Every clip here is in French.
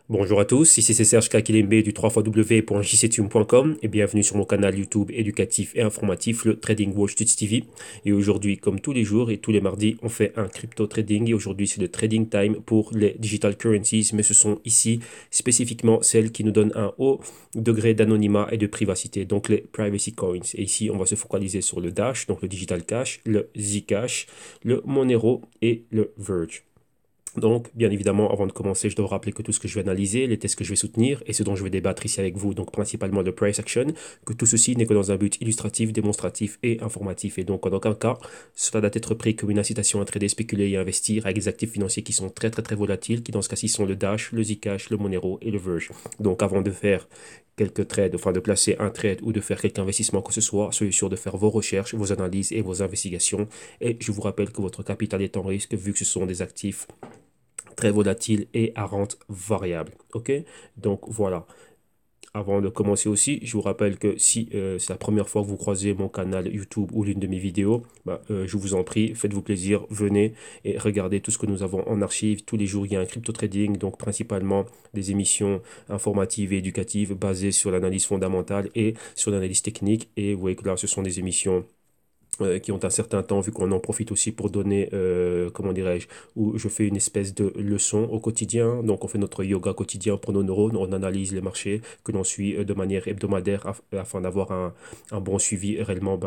Bonjour à tous, ici c'est Serge Kakilembe du 3xw.jctune.com et bienvenue sur mon canal YouTube éducatif et informatif, le Trading Watch Tuts TV. Et aujourd'hui, comme tous les jours et tous les mardis, on fait un crypto trading et aujourd'hui c'est le trading time pour les digital currencies, mais ce sont ici spécifiquement celles qui nous donnent un haut degré d'anonymat et de privacité, donc les privacy coins. Et ici, on va se focaliser sur le Dash, donc le digital cash, le Zcash, le Monero et le Verge. Donc, bien évidemment, avant de commencer, je dois rappeler que tout ce que je vais analyser, les tests que je vais soutenir et ce dont je vais débattre ici avec vous, donc principalement le price action, que tout ceci n'est que dans un but illustratif, démonstratif et informatif. Et donc, en aucun cas, cela doit être pris comme une incitation à trader, spéculer et investir avec des actifs financiers qui sont très volatiles, qui dans ce cas-ci sont le Dash, le Zcash, le Monero et le Verge. Donc, avant de faire quelques trades, enfin de placer un trade ou de faire quelque investissement que ce soit, soyez sûr de faire vos recherches, vos analyses et vos investigations. Et je vous rappelle que votre capital est en risque vu que ce sont des actifs très volatile et à rente variable. Ok, donc voilà. Avant de commencer aussi, je vous rappelle que si c'est la première fois que vous croisez mon canal YouTube ou l'une de mes vidéos, je vous en prie, faites-vous plaisir, venez et regardez tout ce que nous avons en archive. Tous les jours, il y a un crypto trading, donc principalement des émissions informatives et éducatives basées sur l'analyse fondamentale et sur l'analyse technique. Et vous voyez que là, ce sont des émissions qui ont un certain temps, vu qu'on en profite aussi pour donner, comment dirais-je, où je fais une espèce de leçon au quotidien. Donc, on fait notre yoga quotidien pour nos neurones, on analyse les marchés que l'on suit de manière hebdomadaire afin d'avoir un bon suivi réellement,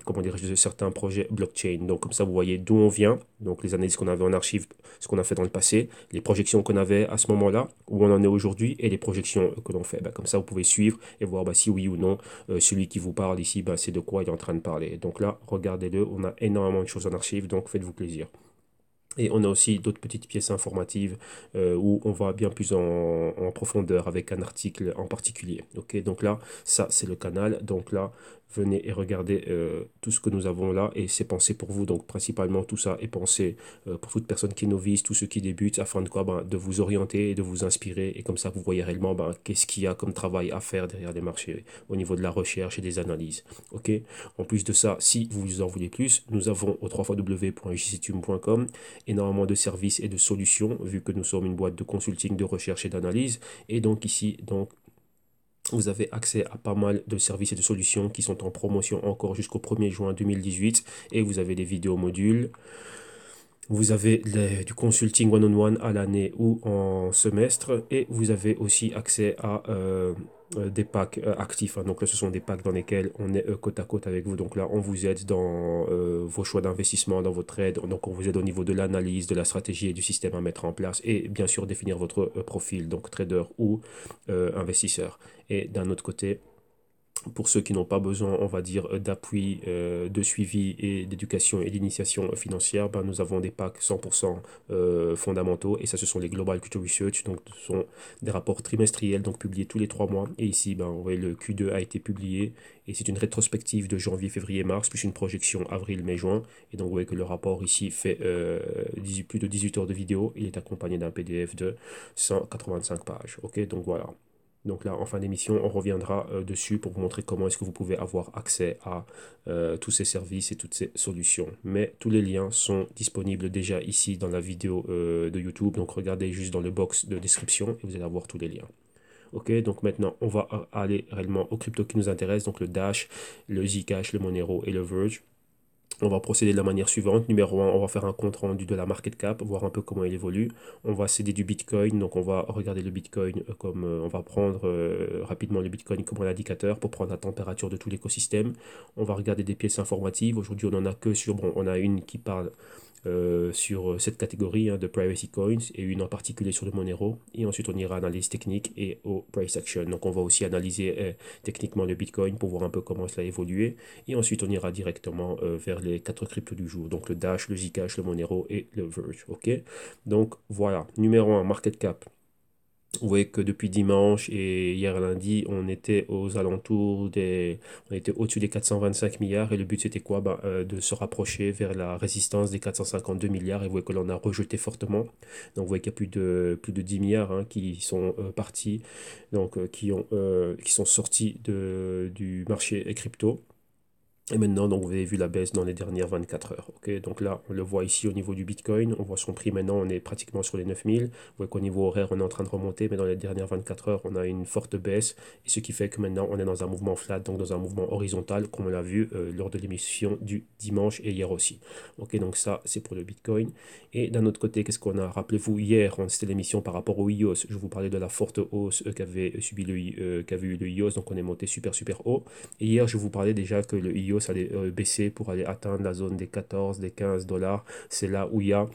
comment dirais-je, de certains projets blockchain. Donc, comme ça, vous voyez d'où on vient, donc les analyses qu'on avait en archive, ce qu'on a fait dans le passé, les projections qu'on avait à ce moment-là, où on en est aujourd'hui, et les projections que l'on fait. Comme ça, vous pouvez suivre et voir si oui ou non celui qui vous parle ici, c'est de quoi il est en train de parler. Donc là, regardez-le, on a énormément de choses en archive, donc faites-vous plaisir. Et on a aussi d'autres petites pièces informatives où on va bien plus en profondeur avec un article en particulier. Ok, donc là, ça c'est le canal. Donc là, venez et regardez tout ce que nous avons là et c'est pensé pour vous. Donc principalement tout ça est pensé pour toute personne qui est novice, tous ceux qui débutent, afin de quoi de vous orienter et de vous inspirer. Et comme ça, vous voyez réellement qu'est-ce qu'il y a comme travail à faire derrière les marchés au niveau de la recherche et des analyses. Ok. En plus de ça, si vous en voulez plus, nous avons au www.jctune.com énormément de services et de solutions, vu que nous sommes une boîte de consulting, de recherche et d'analyse. Et donc ici, vous avez accès à pas mal de services et de solutions qui sont en promotion encore jusqu'au 1er juin 2018. Et vous avez des vidéos modules. Vous avez du consulting one-on-one à l'année ou en semestre. Et vous avez aussi accès à des packs actifs, hein. Donc là, ce sont des packs dans lesquels on est côte à côte avec vous. Donc là, on vous aide dans vos choix d'investissement, dans votre aide. Donc on vous aide au niveau de l'analyse, de la stratégie et du système à mettre en place. Et bien sûr, définir votre profil, donc trader ou investisseur. Et d'un autre côté, pour ceux qui n'ont pas besoin, on va dire, d'appui, de suivi et d'éducation et d'initiation financière, nous avons des packs 100% fondamentaux. Et ça, ce sont les Global Culture Research. Donc, ce sont des rapports trimestriels, donc publiés tous les 3 mois. Et ici, vous voyez, le Q2 a été publié. Et c'est une rétrospective de janvier, février, mars, plus une projection avril, mai, juin. Et donc, vous voyez que le rapport ici fait plus de 18 heures de vidéo. Il est accompagné d'un PDF de 185 pages. Ok, donc voilà. Donc là, en fin d'émission, on reviendra dessus pour vous montrer comment est-ce que vous pouvez avoir accès à tous ces services et toutes ces solutions. Mais tous les liens sont disponibles déjà ici dans la vidéo de YouTube. Donc regardez juste dans le box de description et vous allez avoir tous les liens. Ok, donc maintenant, on va aller réellement aux cryptos qui nous intéressent. Donc le Dash, le Zcash, le Monero et le Verge. On va procéder de la manière suivante. Numéro un, on va faire un compte rendu de la market cap, voir un peu comment il évolue. On va céder du Bitcoin, donc on va regarder le Bitcoin comme on va prendre rapidement le Bitcoin comme un indicateur pour prendre la température de tout l'écosystème. On va regarder des pièces informatives. Aujourd'hui, on en a que sur, bon, on a une qui parle sur cette catégorie de privacy coins et une en particulier sur le Monero. Et ensuite, on ira à l'analyse technique et au price action. Donc, on va aussi analyser techniquement le Bitcoin pour voir un peu comment cela a évolué. Et ensuite, on ira directement vers les 4 cryptos du jour. Donc, le Dash, le Zcash, le Monero et le Verge. OK? Donc, voilà. Numéro un, market cap. Vous voyez que depuis dimanche et hier lundi, on était aux alentours on était au-dessus des 425 milliards et le but c'était quoi? De se rapprocher vers la résistance des 452 milliards et vous voyez que l'on a rejeté fortement. Donc vous voyez qu'il y a plus de 10 milliards qui sont partis, donc qui sont sortis du marché crypto. Et maintenant, donc, vous avez vu la baisse dans les dernières 24 heures. Ok, donc là, on le voit ici au niveau du Bitcoin. On voit son prix maintenant, on est pratiquement sur les 9000. Vous voyez qu'au niveau horaire, on est en train de remonter, mais dans les dernières 24 heures, on a une forte baisse. Et ce qui fait que maintenant, on est dans un mouvement flat, donc dans un mouvement horizontal, comme on l'a vu lors de l'émission du dimanche et hier aussi. Ok, donc ça, c'est pour le Bitcoin. Et d'un autre côté, qu'est-ce qu'on a? Rappelez-vous, hier, c'était l'émission par rapport au IOS. Je vous parlais de la forte hausse qu'avait eu le IOS. Donc on est monté super, super haut. Et hier, je vous parlais déjà que le IOS allait baisser pour aller atteindre la zone des 14, des 15 dollars. C'est là où il y a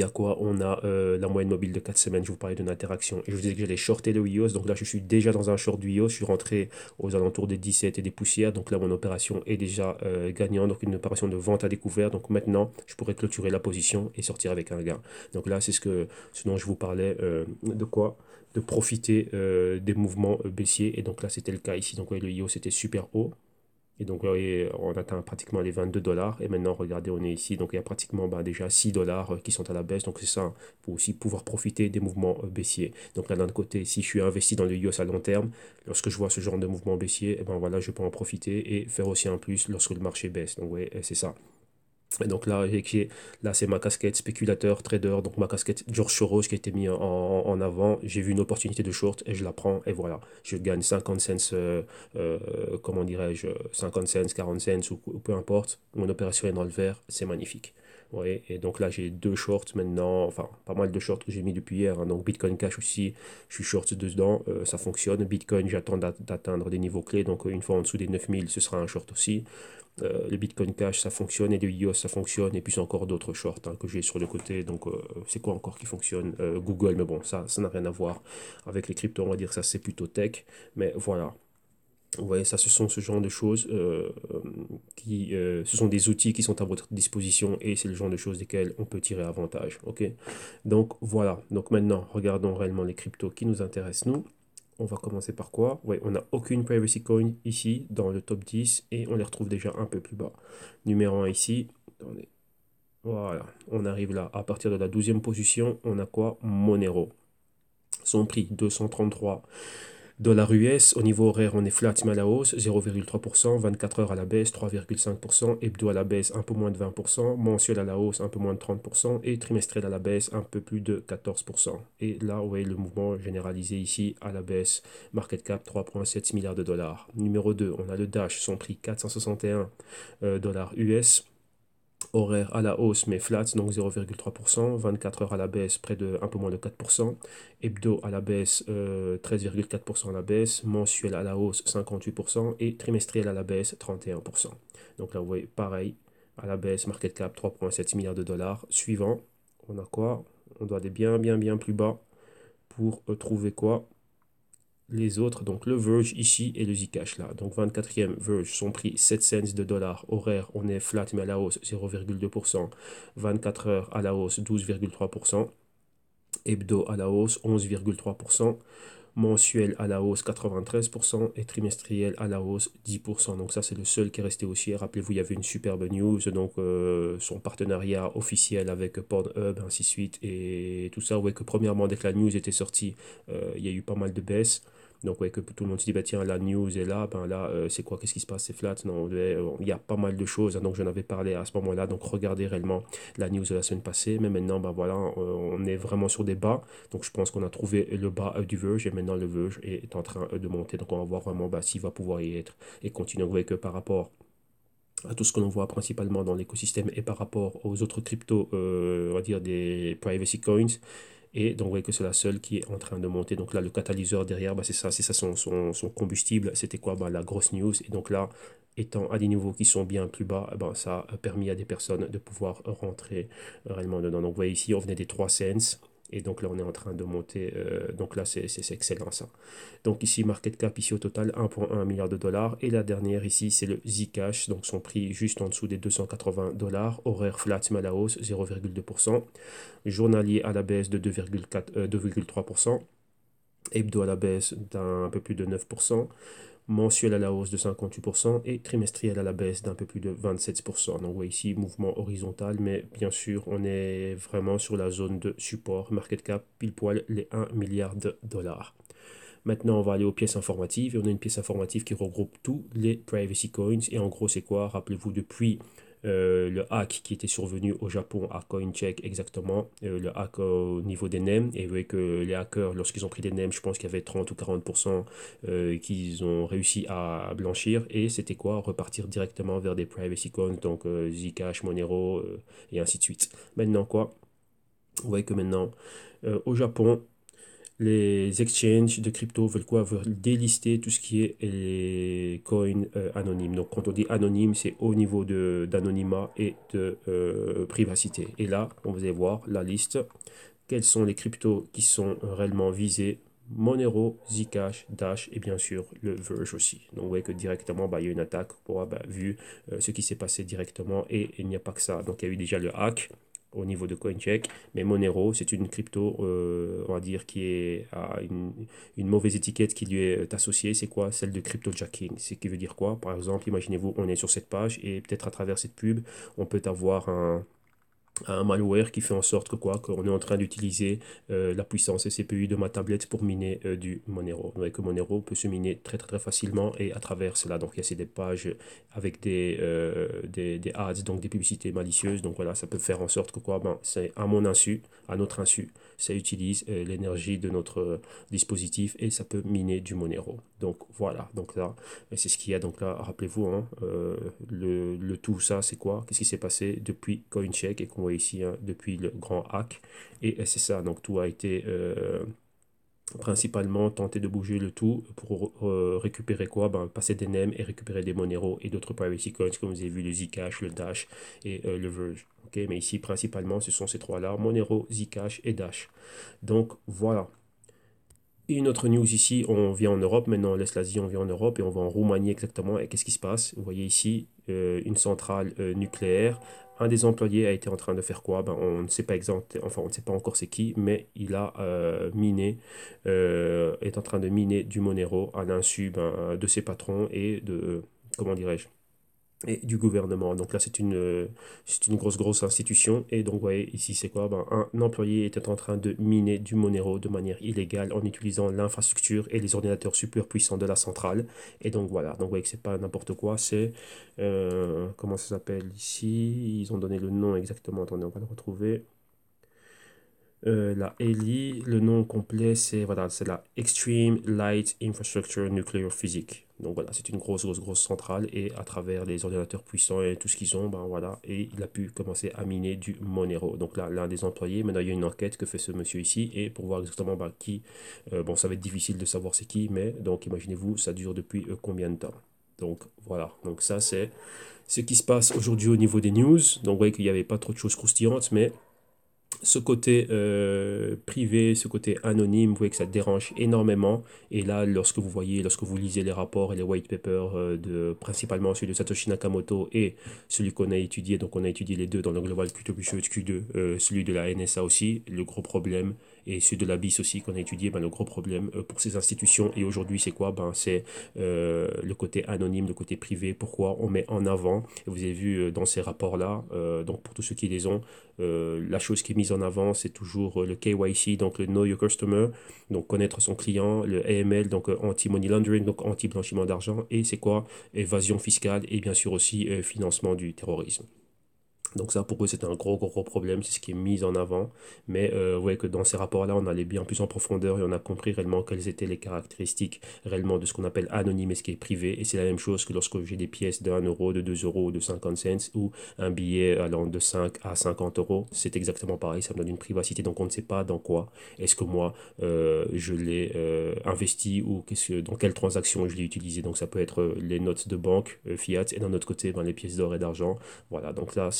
quoi? On a la moyenne mobile de 4 semaines. Je vous parlais d'une interaction. Et je vous disais que j'allais shorter le IOS. Donc là, je suis déjà dans un short du IOS. Je suis rentré aux alentours des 17 et des poussières. Donc là, mon opération est déjà gagnante. Donc une opération de vente à découvert. Donc maintenant, je pourrais clôturer la position et sortir avec un gain. Donc là, c'est ce dont je vous parlais. De quoi? De profiter des mouvements baissiers. Et donc là, c'était le cas ici. Donc ouais, le IOS était super haut. Et donc, on atteint pratiquement les 22 dollars. Et maintenant, regardez, on est ici. Donc, il y a pratiquement déjà 6 dollars qui sont à la baisse. Donc, c'est ça, pour aussi pouvoir profiter des mouvements baissiers. Donc, là, d'un autre côté, si je suis investi dans le IOS à long terme, lorsque je vois ce genre de mouvement baissier, eh ben, voilà, je peux en profiter et faire aussi un plus lorsque le marché baisse. Donc, oui, c'est ça. Et donc là, c'est ma casquette spéculateur, trader, donc ma casquette George Soros qui a été mise en avant. J'ai vu une opportunité de short et je la prends et voilà. Je gagne 50 cents, comment dirais-je, 50 cents, 40 cents ou peu importe. Mon opération est dans le vert, c'est magnifique. Ouais, et donc là, j'ai deux shorts maintenant, enfin, pas mal de shorts que j'ai mis depuis hier, hein. Donc Bitcoin Cash aussi, je suis short dedans, ça fonctionne. Bitcoin, j'attends d'atteindre des niveaux clés, donc une fois en dessous des 9000, ce sera un short aussi. Le Bitcoin Cash, ça fonctionne, et le IOS, ça fonctionne, et puis c'est encore d'autres shorts hein, que j'ai sur le côté. Donc, c'est quoi encore qui fonctionne? Google, mais bon, ça n'a rien à voir avec les cryptos, on va dire ça, c'est plutôt tech. Mais voilà, vous voyez, ça, ce sont ce genre de choses ce sont des outils qui sont à votre disposition, et c'est le genre de choses desquelles on peut tirer avantage. Ok, donc voilà. Donc maintenant, regardons réellement les cryptos qui nous intéressent, nous. On va commencer par quoi? Oui, on n'a aucune privacy coin ici dans le top 10 et on les retrouve déjà un peu plus bas. Numéro 1 ici. Attendez. Voilà, on arrive là. À partir de la 12e position, on a quoi? Monero. Son prix 233 dollars US. Au niveau horaire, on est flat mais à la hausse, 0,3%, 24 heures à la baisse, 3,5%, hebdo à la baisse, un peu moins de 20%, mensuel à la hausse, un peu moins de 30%, et trimestriel à la baisse, un peu plus de 14%. Et là, vous voyez le mouvement généralisé ici à la baisse, market cap 3,7 milliards de dollars. Numéro 2, on a le Dash, son prix 461 dollars US. Horaire à la hausse mais flat, donc 0,3%, 24 heures à la baisse, près de un peu moins de 4%, hebdo à la baisse, 13,4% à la baisse, mensuel à la hausse 58% et trimestriel à la baisse 31%. Donc là vous voyez pareil, à la baisse, market cap 3,7 milliards de dollars. Suivant, on a quoi? On doit aller bien plus bas pour trouver quoi? Les autres, donc le Verge ici et le Zcash là. Donc 24e Verge, son prix 7 cents de dollars. Horaire, on est flat mais à la hausse 0,2%. 24 heures à la hausse 12,3%. Hebdo à la hausse 11,3%. Mensuel à la hausse 93% et trimestriel à la hausse 10%. Donc ça c'est le seul qui est resté haussier. Rappelez-vous, il y avait une superbe news, donc son partenariat officiel avec Pornhub, ainsi de suite, et tout ça. Ouais, que premièrement, dès que la news était sortie, il y a eu pas mal de baisses. Donc ouais, que tout le monde se dit, bah tiens, la news est là, ben là, c'est quoi, qu'est-ce qui se passe, c'est flat? Non, il y a pas mal de choses, hein, donc j'en avais parlé à ce moment-là. Donc regardez réellement la news de la semaine passée, mais maintenant, ben voilà, on est vraiment sur des bas. Donc je pense qu'on a trouvé le bas du Verge et maintenant le Verge est en train de monter. Donc on va voir vraiment s'il va pouvoir y être et continuer. Vous voyez que par rapport à tout ce que l'on voit principalement dans l'écosystème et par rapport aux autres cryptos, on va dire des privacy coins, et donc, vous voyez que c'est la seule qui est en train de monter. Donc là, le catalyseur derrière, c'est ça son combustible. C'était quoi? La grosse news. Et donc là, étant à des niveaux qui sont bien plus bas, ça a permis à des personnes de pouvoir rentrer réellement dedans. Donc, vous voyez ici, on venait des 3 cents. Et donc là, on est en train de monter. Donc là, c'est excellent ça. Donc ici, market cap, ici au total, 1,1 milliard de dollars. Et la dernière ici, c'est le Zcash. Donc son prix juste en dessous des 280 dollars. Horaire flat, mais à la hausse, 0,2%. Journalier à la baisse de 2,3%. Hebdo à la baisse d'un peu plus de 9%. Mensuel à la hausse de 58% et trimestriel à la baisse d'un peu plus de 27%. Donc, vous voyez ici, mouvement horizontal, mais bien sûr, on est vraiment sur la zone de support. Market cap, pile poil, les 1 milliard de dollars. Maintenant, on va aller aux pièces informatives et on a une pièce informative qui regroupe tous les privacy coins. Et en gros, c'est quoi? Rappelez-vous, depuis le hack qui était survenu au Japon à CoinCheck exactement, le hack au niveau des NEM. Et vous voyez que les hackers, lorsqu'ils ont pris des NEM, je pense qu'il y avait 30 ou 40% qu'ils ont réussi à blanchir. Et c'était quoi? Repartir directement vers des privacy coins, donc Zcash, Monero et ainsi de suite. Maintenant, quoi? Vous voyez que maintenant, au Japon, les exchanges de crypto veulent quoi? Veulent délister tout ce qui est les coins anonymes. Donc, quand on dit anonyme, c'est au niveau d'anonymat et de privacité. Et là, on va voir la liste. Quels sont les cryptos qui sont réellement visés? Monero, Zcash, Dash et bien sûr le Verge aussi. Donc, vous voyez que directement, bah, il y a une attaque pour, bah, vu ce qui s'est passé directement. Et il n'y a pas que ça. Donc, il y a eu déjà le hack au niveau de CoinCheck. Mais Monero, c'est une crypto, on va dire, qui est à une mauvaise étiquette qui lui est associée. C'est quoi? Celle de cryptojacking. Ce qui veut dire quoi? Par exemple, imaginez-vous, on est sur cette page et peut-être à travers cette pub, on peut avoir un malware qui fait en sorte que quoi, qu'on est en train d'utiliser la puissance et CPU de ma tablette pour miner du Monero. Vous voyez que Monero peut se miner très très très facilement et à travers cela. Donc il y a des pages avec des ads, donc des publicités malicieuses. Donc voilà, ça peut faire en sorte que quoi, ben, c'est à mon insu, à notre insu, ça utilise l'énergie de notre dispositif et ça peut miner du Monero. Donc voilà, donc là, c'est ce qu'il y a. Donc là, rappelez-vous, hein, le tout ça, c'est quoi? Qu'est-ce qui s'est passé depuis CoinCheck et qu'on voit ici hein, depuis le grand hack? Et c'est ça, donc tout a été principalement tenté de bouger le tout pour récupérer quoi? Ben, passer des NEM et récupérer des Monero et d'autres privacy coins, comme vous avez vu, le Zcash, le Dash et le Verge. Ok, mais ici, principalement, ce sont ces trois-là, Monero, Zcash et Dash. Donc voilà. Et une autre news ici, on vient en Europe, maintenant on laisse l'Asie, on vient en Europe et on va en Roumanie exactement. Et qu'est-ce qui se passe? Vous voyez ici une centrale nucléaire. Un des employés a été en train de faire quoi? Ben, on ne sait pas enfin on ne sait pas encore c'est qui, mais il a est en train de miner du Monero à l'insu ben, de ses patrons et de, comment dirais-je? Et du gouvernement. Donc là, c'est une grosse institution. Et donc, vous voyez, ici, c'est quoi? Ben, un employé était en train de miner du Monero de manière illégale en utilisant l'infrastructure et les ordinateurs super puissants de la centrale. Et donc, voilà. Donc, vous voyez que c'est pas n'importe quoi. C'est, comment ça s'appelle ici? Ils ont donné le nom exactement. Attendez, on va le retrouver. La ELI, le nom complet, c'est voilà, c'est la Extreme Light Infrastructure Nuclear Physics. Donc voilà, c'est une grosse centrale et à travers les ordinateurs puissants et tout ce qu'ils ont, ben voilà, et il a pu commencer à miner du Monero. Donc là, l'un des employés, maintenant il y a une enquête que fait ce monsieur ici et pour voir exactement ben, qui, bon, ça va être difficile de savoir c'est qui, mais donc imaginez-vous, ça dure depuis combien de temps. Donc voilà, donc ça c'est ce qui se passe aujourd'hui au niveau des news. Donc vous voyez qu'il n'y avait pas trop de choses croustillantes, mais ce côté privé, ce côté anonyme, vous voyez que ça dérange énormément. Et là, lorsque vous lisez les rapports et les white papers principalement celui de Satoshi Nakamoto et celui qu'on a étudié, donc on a étudié les deux dans le Global Crypto Research Q2, celui de la NSA aussi, le gros problème, et celui de la BIS aussi qu'on a étudié, ben, le gros problème pour ces institutions. Et aujourd'hui, c'est quoi? Ben, c'est le côté anonyme, le côté privé, pourquoi on met en avant. Et vous avez vu dans ces rapports-là, donc pour tous ceux qui les ont, la chose qui est mise en avant, c'est toujours le KYC, donc le Know Your Customer, donc connaître son client, le AML, donc anti-money laundering, donc anti-blanchiment d'argent, et c'est quoi? Évasion fiscale et bien sûr aussi financement du terrorisme. Donc ça, pour eux, c'est un gros problème, c'est ce qui est mis en avant. Mais vous voyez que dans ces rapports-là, on allait bien plus en profondeur et on a compris réellement quelles étaient les caractéristiques réellement de ce qu'on appelle anonyme et ce qui est privé. Et c'est la même chose que lorsque j'ai des pièces de 1 euro, de 2 euros ou de 50 cents ou un billet allant de 5 à 50 euros. C'est exactement pareil, ça me donne une privacité. Donc on ne sait pas dans quoi est-ce que moi je l'ai investi ou dans quelle transaction je l'ai utilisé. Donc ça peut être les notes de banque, fiat, et d'un autre côté, ben, les pièces d'or et d'argent. Voilà, donc là,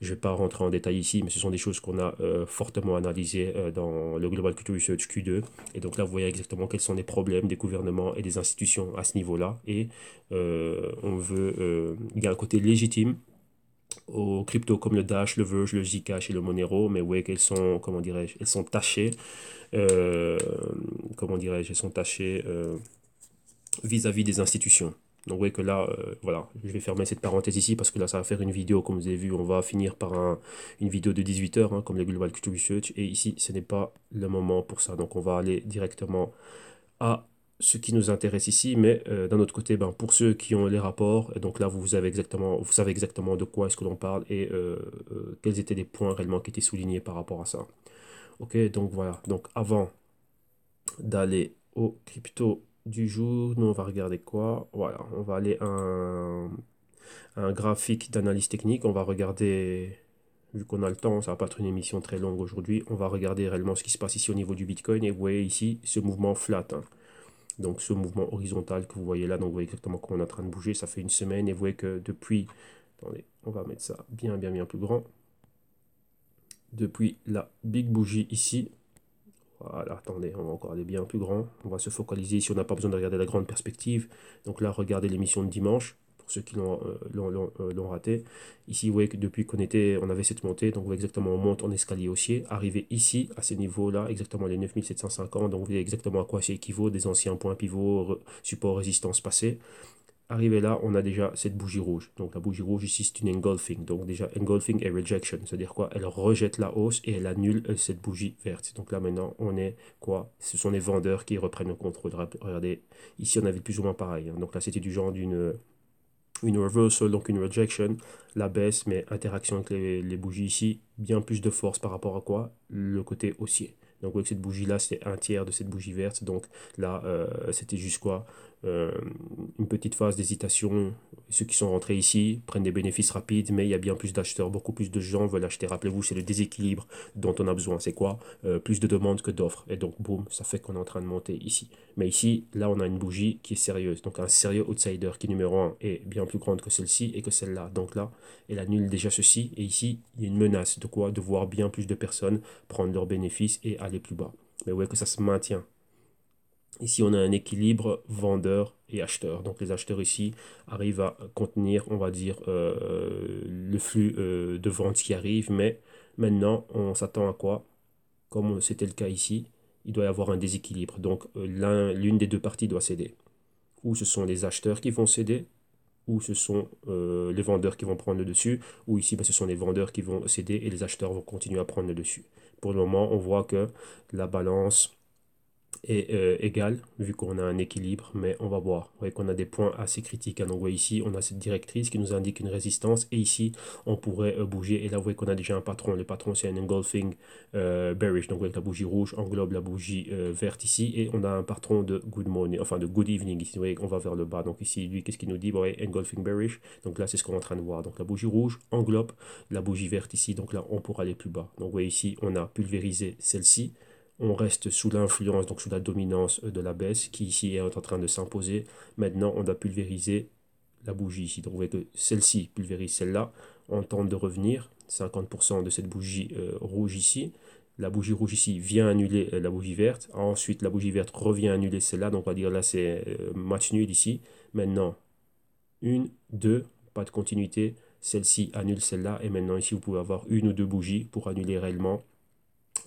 je ne vais pas rentrer en détail ici, mais ce sont des choses qu'on a fortement analysées dans le Global Crypto Research Q2. Et donc là, vous voyez exactement quels sont les problèmes des gouvernements et des institutions à ce niveau-là. Et il y a un côté légitime aux cryptos comme le Dash, le Verge, le Zcash et le Monero, mais vous voyez qu'elles sont, comment dirais-je, elles sont tachées, euh, comment dirais-je, elles sont tachées vis-à-vis des institutions. Donc vous voyez que là, voilà, je vais fermer cette parenthèse ici parce que là, ça va faire une vidéo, comme vous avez vu, on va finir par une vidéo de 18 heures, hein, comme les Global Culture Research, et ici, ce n'est pas le moment pour ça. Donc on va aller directement à ce qui nous intéresse ici, mais d'un autre côté, ben, pour ceux qui ont les rapports, donc là vous savez exactement de quoi est-ce que l'on parle et quels étaient les points réellement qui étaient soulignés par rapport à ça. Ok, donc voilà, donc avant d'aller au crypto du jour, nous on va regarder quoi? Voilà, on va aller à un graphique d'analyse technique, on va regarder, vu qu'on a le temps, ça va pas être une émission très longue aujourd'hui, on va regarder réellement ce qui se passe ici au niveau du Bitcoin et vous voyez ici ce mouvement flat, hein. Donc ce mouvement horizontal que vous voyez là, donc vous voyez exactement comment on est en train de bouger, ça fait une semaine et vous voyez que depuis, attendez, on va mettre ça bien plus grand, depuis la big bougie ici, voilà, attendez, on va encore aller bien plus grand. On va se focaliser ici, on n'a pas besoin de regarder la grande perspective. Donc là, regardez l'émission de dimanche, pour ceux qui l'ont raté. Ici, vous voyez que depuis on avait cette montée, donc vous voyez exactement, on monte en escalier haussier. Arrivé ici, à ces niveaux-là, exactement les 9750, donc vous voyez exactement à quoi ça équivaut, des anciens points pivots, support, résistance passée. Arrivé là, on a déjà cette bougie rouge. Donc la bougie rouge ici, c'est une engulfing. Donc déjà, engulfing et rejection. C'est-à-dire quoi? Elle rejette la hausse et elle annule cette bougie verte. Donc là maintenant, on est quoi? Ce sont les vendeurs qui reprennent le contrôle. Regardez, ici on avait plus ou moins pareil, hein. Donc là, c'était du genre une reversal, donc une rejection, la baisse, mais interaction avec les bougies ici, bien plus de force par rapport à quoi? Le côté haussier. Donc vous voyez que cette bougie là, c'est un tiers de cette bougie verte. Donc là, c'était juste quoi? Euh, une petite phase d'hésitation. Ceux qui sont rentrés ici prennent des bénéfices rapides, mais il y a bien plus d'acheteurs, beaucoup plus de gens veulent acheter. Rappelez-vous, c'est le déséquilibre dont on a besoin. C'est quoi? Plus de demandes que d'offres. Et donc, boum, ça fait qu'on est en train de monter ici. Mais ici, là, on a une bougie qui est sérieuse. Donc, un sérieux outsider qui, numéro un, est bien plus grande que celle-ci et que celle-là. Donc là, elle annule déjà ceci. Et ici, il y a une menace de quoi? De voir bien plus de personnes prendre leurs bénéfices et aller plus bas. Mais vous voyez que ça se maintient. Ici, on a un équilibre vendeur et acheteur. Donc, les acheteurs ici arrivent à contenir, on va dire, le flux de vente qui arrive. Mais maintenant, on s'attend à quoi? Comme c'était le cas ici, il doit y avoir un déséquilibre. Donc, l'une des deux parties doit céder. Ou ce sont les acheteurs qui vont céder, ou ce sont les vendeurs qui vont prendre le dessus, ou ici, ben, ce sont les vendeurs qui vont céder et les acheteurs vont continuer à prendre le dessus. Pour le moment, on voit que la balance est égale, vu qu'on a un équilibre, mais on va voir. Vous voyez qu'on a des points assez critiques, hein. Donc, vous voyez ici, on a cette directrice qui nous indique une résistance, et ici, on pourrait bouger. Et là, vous voyez qu'on a déjà un patron. Le patron, c'est un engulfing bearish. Donc, vous voyez que la bougie rouge englobe la bougie verte ici, et on a un patron de good morning, enfin de good evening ici. Vous voyez qu'on va vers le bas. Donc, ici, lui, qu'est-ce qu'il nous dit? Bon, ouais, engulfing bearish. Donc là, c'est ce qu'on est en train de voir. Donc, la bougie rouge englobe la bougie verte ici. Donc là, on pourra aller plus bas. Donc, vous voyez ici, on a pulvérisé celle-ci. On reste sous l'influence, donc sous la dominance de la baisse qui ici est en train de s'imposer. Maintenant, on doit pulvériser la bougie ici. Donc vous voyez que celle-ci pulvérise celle-là. On tente de revenir. 50% de cette bougie rouge ici. La bougie rouge ici vient annuler la bougie verte. Ensuite, la bougie verte revient annuler celle-là. Donc on va dire là, c'est match nul ici. Maintenant, une, deux, pas de continuité. Celle-ci annule celle-là. Et maintenant, ici, vous pouvez avoir une ou deux bougies pour annuler réellement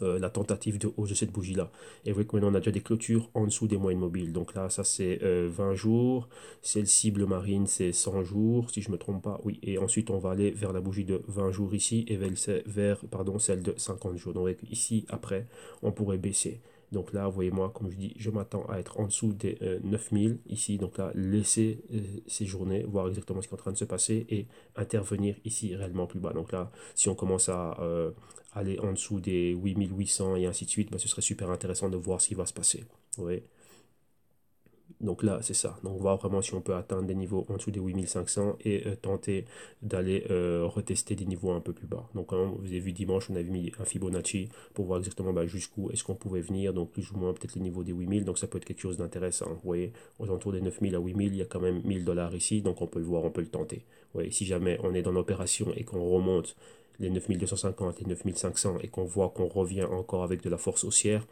la tentative de hausse de cette bougie-là. Et vous voyez que maintenant on a déjà des clôtures en dessous des moyennes mobiles. Donc là, ça c'est 20 jours. Celle-ci, bleu marine, c'est 100 jours, si je ne me trompe pas. Oui, et ensuite on va aller vers la bougie de 20 jours ici et vers pardon, celle de 50 jours. Donc ici, après, on pourrait baisser. Donc là, voyez-moi, comme je dis, je m'attends à être en dessous des 9000 ici. Donc là, laisser ces journées, voir exactement ce qui est en train de se passer et intervenir ici réellement plus bas. Donc là, si on commence à aller en dessous des 8800 et ainsi de suite, bah, ce serait super intéressant de voir ce qui va se passer. Oui. Donc là, c'est ça. Donc, voir vraiment si on peut atteindre des niveaux en dessous des 8500 et tenter d'aller retester des niveaux un peu plus bas. Donc, comme vous avez vu dimanche, on avait mis un Fibonacci pour voir exactement bah, jusqu'où est-ce qu'on pouvait venir. Donc, plus ou moins peut-être les niveaux des 8000. Donc, ça peut être quelque chose d'intéressant. Vous voyez, aux alentours des 9000 à 8000, il y a quand même 1000 $ ici. Donc, on peut le voir, on peut le tenter. Oui, si jamais on est dans l'opération et qu'on remonte les 9250, les 9500 et qu'on voit qu'on revient encore avec de la force haussière,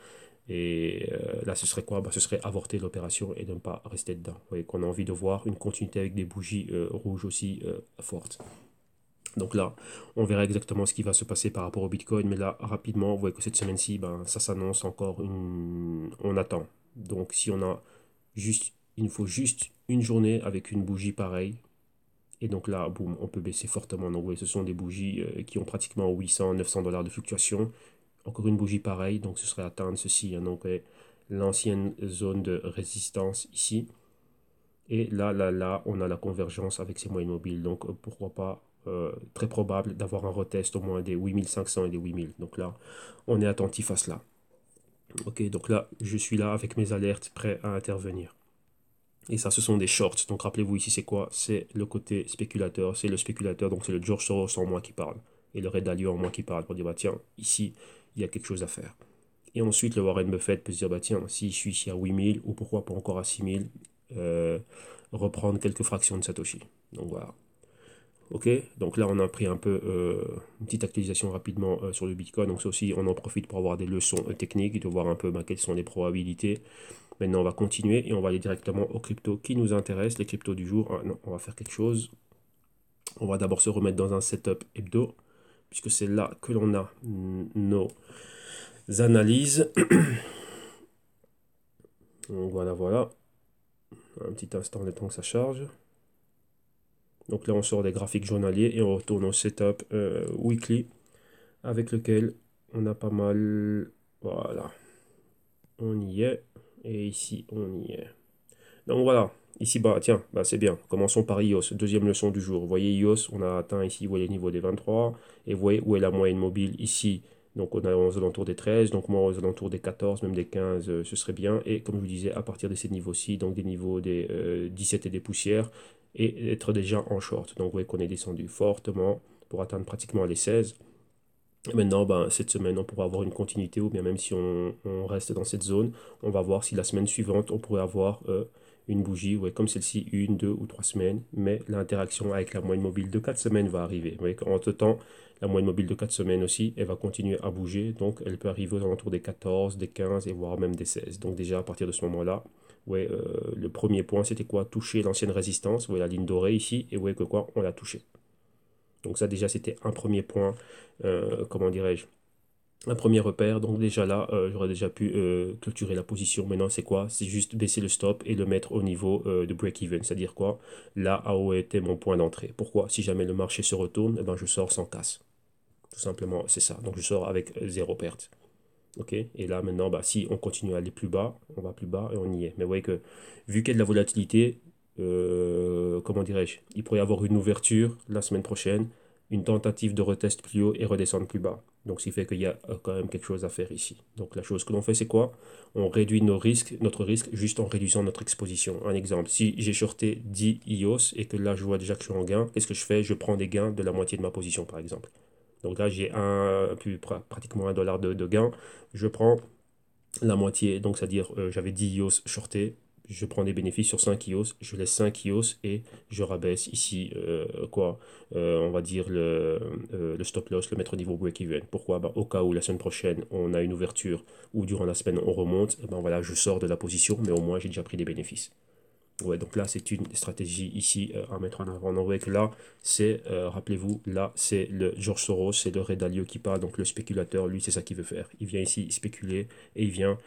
et là, ce serait quoi? Bah, ce serait avorter l'opération et de ne pas rester dedans. Vous voyez qu'on a envie de voir une continuité avec des bougies rouges aussi fortes. Donc là, on verra exactement ce qui va se passer par rapport au Bitcoin. Mais là, rapidement, vous voyez que cette semaine-ci, ben, ça s'annonce encore une... On attend. Donc si on a juste... Il nous faut juste une journée avec une bougie pareille. Et donc là, boum, on peut baisser fortement. Donc vous voyez, ce sont des bougies qui ont pratiquement 800, 900 $ de fluctuation. Encore une bougie pareille, donc ce serait atteindre ceci, hein. Donc l'ancienne zone de résistance ici. Et là, on a la convergence avec ces moyennes mobiles. Donc, pourquoi pas, très probable d'avoir un retest au moins des 8500 et des 8000. Donc là, on est attentif à cela. Ok, donc là, je suis là avec mes alertes prêts à intervenir. Et ça, ce sont des shorts. Donc rappelez-vous ici, c'est quoi? C'est le côté spéculateur. C'est le spéculateur, donc c'est le George Soros en moi qui parle. Et le Ray Dalio en moi qui parle pour dire, bah tiens, ici, il y a quelque chose à faire. Et ensuite, le Warren Buffett peut se dire, bah tiens, si je suis ici à 8000 ou pourquoi pas encore à 6000, reprendre quelques fractions de Satoshi. Donc voilà. Ok, donc là on a pris un peu une petite actualisation rapidement sur le Bitcoin. Donc ça aussi, on en profite pour avoir des leçons techniques, de voir un peu quelles sont les probabilités. Maintenant, on va continuer et on va aller directement aux cryptos qui nous intéressent, les cryptos du jour. Ah, non, on va faire quelque chose. On va d'abord se remettre dans un setup hebdo, puisque c'est là que l'on a nos analyses. Donc voilà, voilà. Un petit instant le temps que ça charge. Donc là, on sort des graphiques journaliers et on retourne au setup weekly, avec lequel on a pas mal. Voilà, on y est. Et ici, on y est. Donc voilà, ici, bah tiens, bah, c'est bien. Commençons par IOS, deuxième leçon du jour. Vous voyez IOS, on a atteint ici, vous voyez le niveau des 23. Et vous voyez où est la moyenne mobile ici. Donc on a aux alentours des 13, donc moi aux alentours des 14, même des 15, ce serait bien. Et comme je vous disais, à partir de ces niveaux-ci, donc des niveaux des 17 et des poussières, et être déjà en short. Donc vous voyez qu'on est descendu fortement pour atteindre pratiquement les 16. Et maintenant, ben, cette semaine, on pourra avoir une continuité, ou bien même si on reste dans cette zone, on va voir si la semaine suivante, on pourrait avoir une bougie, ouais, comme celle-ci, une, deux ou trois semaines, mais l'interaction avec la moyenne mobile de 4 semaines va arriver. Vous voyez qu'entre-temps, la moyenne mobile de 4 semaines aussi, elle va continuer à bouger, donc elle peut arriver aux alentours des 14, des 15 et voire même des 16. Donc déjà, à partir de ce moment-là, ouais, le premier point, c'était quoi? Toucher l'ancienne résistance, vous voyez la ligne dorée ici, et vous voyez que quoi? On l'a touché. Donc ça déjà c'était un premier point, comment dirais-je, un premier repère. Donc déjà là, j'aurais déjà pu clôturer la position. Maintenant c'est quoi? C'est juste baisser le stop et le mettre au niveau de break-even. C'est-à-dire quoi? Là où était mon point d'entrée. Pourquoi? Si jamais le marché se retourne, eh ben, je sors sans casse. Tout simplement, c'est ça. Donc je sors avec zéro perte. Ok, et là maintenant, bah, si on continue à aller plus bas, on va plus bas et on y est. Mais vous voyez que vu qu'il y a de la volatilité, comment dirais-je, il pourrait y avoir une ouverture la semaine prochaine, une tentative de retest plus haut et redescendre plus bas. Donc ce qui fait qu'il y a quand même quelque chose à faire ici. Donc la chose que l'on fait, c'est quoi? On réduit nos risques, notre risque juste en réduisant notre exposition. Un exemple, si j'ai shorté 10 IOS et que là je vois déjà que je suis en gain, qu'est-ce que je fais? Je prends des gains de la moitié de ma position par exemple. Donc là, j'ai pratiquement $1 de gain. Je prends la moitié, donc c'est-à-dire j'avais 10 IOS shortés. Je prends des bénéfices sur 5 IOS, je laisse 5 IOS et je rabaisse ici, on va dire le stop loss, le mettre au niveau break-even. Pourquoi? Bah, au cas où la semaine prochaine on a une ouverture ou durant la semaine on remonte, et ben voilà, je sors de la position, mais au moins j'ai déjà pris des bénéfices. Ouais, donc là, c'est une stratégie ici à mettre en avant. Donc, que là, c'est, rappelez-vous, là, c'est le George Soros, c'est le Ray Dalio qui parle, donc le spéculateur, lui, c'est ça qu'il veut faire. Il vient ici spéculer et il vient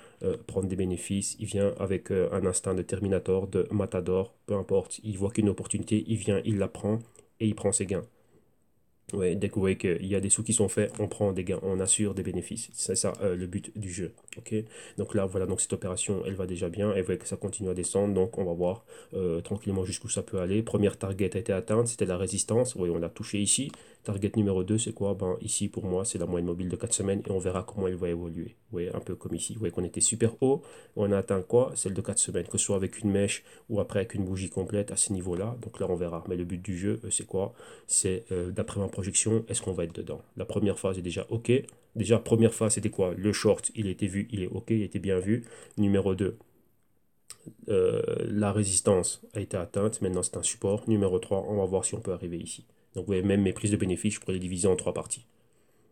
prendre des bénéfices. Il vient avec un instinct de Terminator, de Matador, peu importe. Il voit qu'une opportunité, il vient, il la prend et il prend ses gains. Ouais, dès que vous voyez qu'il y a des sous qui sont faits, on prend des gains, on assure des bénéfices. C'est ça le but du jeu. Ok. Donc là, voilà, donc cette opération, elle va déjà bien. Et vous voyez que ça continue à descendre. Donc on va voir tranquillement jusqu'où ça peut aller. Première target a été atteinte, c'était la résistance. Vous voyez, on l'a touché ici. Target numéro 2 c'est quoi? Ben, ici, pour moi, c'est la moyenne mobile de 4 semaines et on verra comment elle va évoluer. Vous voyez, un peu comme ici. Vous voyez qu'on était super haut. On a atteint quoi? Celle de 4 semaines, que ce soit avec une mèche ou après avec une bougie complète à ce niveau-là. Donc là, on verra. Mais le but du jeu, c'est quoi? C'est d'après ma projection, est-ce qu'on va être dedans? La première phase est déjà OK. Déjà, première phase, c'était quoi? Le short, il a été vu, il est OK, il a été bien vu. Numéro 2 la résistance a été atteinte. Maintenant, c'est un support. Numéro 3 on va voir si on peut arriver ici. Donc, vous voyez, même mes prises de bénéfices, je pourrais les diviser en trois parties.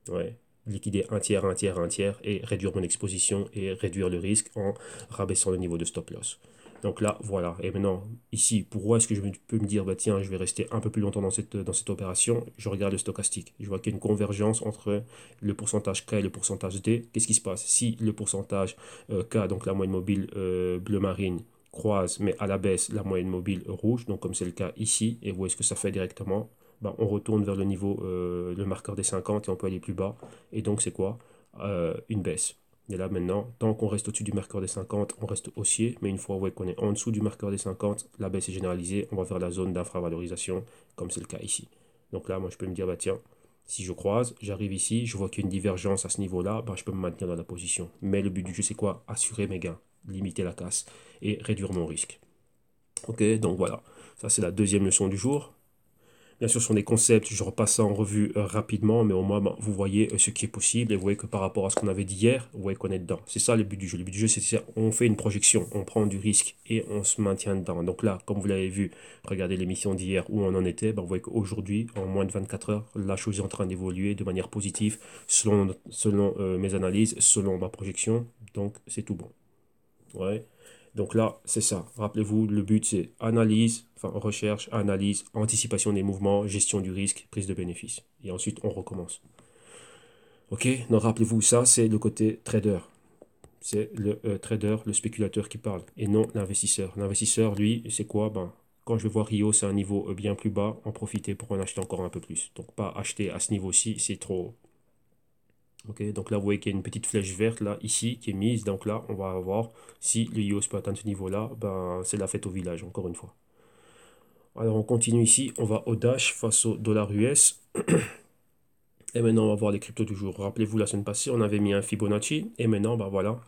Ouais. Liquider un tiers, un tiers, un tiers et réduire mon exposition et réduire le risque en rabaissant le niveau de stop loss. Donc là, voilà. Et maintenant, ici, pourquoi est-ce que peux me dire, bah tiens, je vais rester un peu plus longtemps dans cette opération? Je regarde le stochastique. Je vois qu'il y a une convergence entre le pourcentage K et le pourcentage D. Qu'est-ce qui se passe? Si le pourcentage K, donc la moyenne mobile bleu marine, croise, mais à la baisse, la moyenne mobile rouge, donc comme c'est le cas ici, et vous voyez ce que ça fait directement, bah, on retourne vers le niveau, le marqueur des 50 et on peut aller plus bas. Et donc, c'est quoi? Une baisse. Et là maintenant, tant qu'on reste au-dessus du marqueur des 50, on reste haussier. Mais une fois qu'on est en dessous du marqueur des 50, la baisse est généralisée. On va vers la zone d'infravalorisation, comme c'est le cas ici. Donc là, moi, je peux me dire, bah tiens, si je croise, j'arrive ici, je vois qu'il y a une divergence à ce niveau-là, bah, je peux me maintenir dans la position. Mais le but du jeu, c'est quoi? Assurer mes gains, limiter la casse et réduire mon risque. Ok, donc voilà. Ça, c'est la deuxième leçon du jour. Bien sûr, ce sont des concepts, je repasse ça en revue rapidement, mais au moins, ben, vous voyez ce qui est possible et vous voyez que par rapport à ce qu'on avait dit hier, vous voyez qu'on est dedans. C'est ça le but du jeu. Le but du jeu, c'est on fait une projection, on prend du risque et on se maintient dedans. Donc là, comme vous l'avez vu, regardez l'émission d'hier où on en était, ben, vous voyez qu'aujourd'hui, en moins de 24 heures, la chose est en train d'évoluer de manière positive selon mes analyses, selon ma projection. Donc, c'est tout bon. Ouais. Donc là, c'est ça. Rappelez-vous, le but, c'est analyse, enfin recherche, analyse, anticipation des mouvements, gestion du risque, prise de bénéfice. Et ensuite, on recommence. Ok, donc rappelez-vous, ça, c'est le côté trader. C'est le trader, le spéculateur qui parle, et non l'investisseur. L'investisseur, lui, c'est quoi? Ben, quand je vais voir Rio, c'est un niveau bien plus bas, en profiter pour en acheter encore un peu plus. Donc pas acheter à ce niveau-ci, c'est trop. Ok, donc là, vous voyez qu'il y a une petite flèche verte là, ici, qui est mise. Donc là, on va voir si le IOS peut atteindre ce niveau-là. Ben, c'est la fête au village, encore une fois. Alors, on continue ici. On va au Dash face au dollar US. Et maintenant, on va voir les cryptos du jour. Rappelez-vous, la semaine passée, on avait mis un Fibonacci. Et maintenant, ben voilà,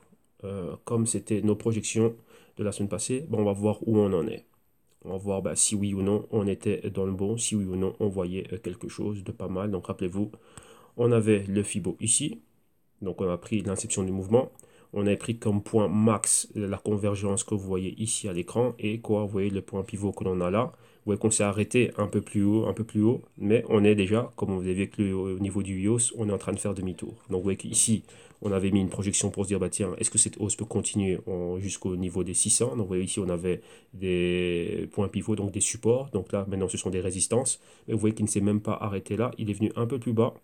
comme c'était nos projections de la semaine passée, ben, on va voir où on en est. On va voir ben, si oui ou non on était dans le bon, si oui ou non on voyait quelque chose de pas mal. Donc, rappelez-vous, on avait le Fibo ici. Donc on a pris l'inception du mouvement. On a pris comme point max la convergence que vous voyez ici à l'écran. Et quoi, vous voyez le point pivot que l'on a là. Vous voyez qu'on s'est arrêté un peu plus haut, un peu plus haut. Mais on est déjà, comme vous avez vu au niveau du IOS, on est en train de faire demi-tour. Donc vous voyez qu'ici, on avait mis une projection pour se dire, bah tiens, est-ce que cette hausse peut continuer jusqu'au niveau des 600? Donc vous voyez ici, on avait des points pivots, donc des supports. Donc là, maintenant, ce sont des résistances. Mais vous voyez qu'il ne s'est même pas arrêté là. Il est venu un peu plus bas.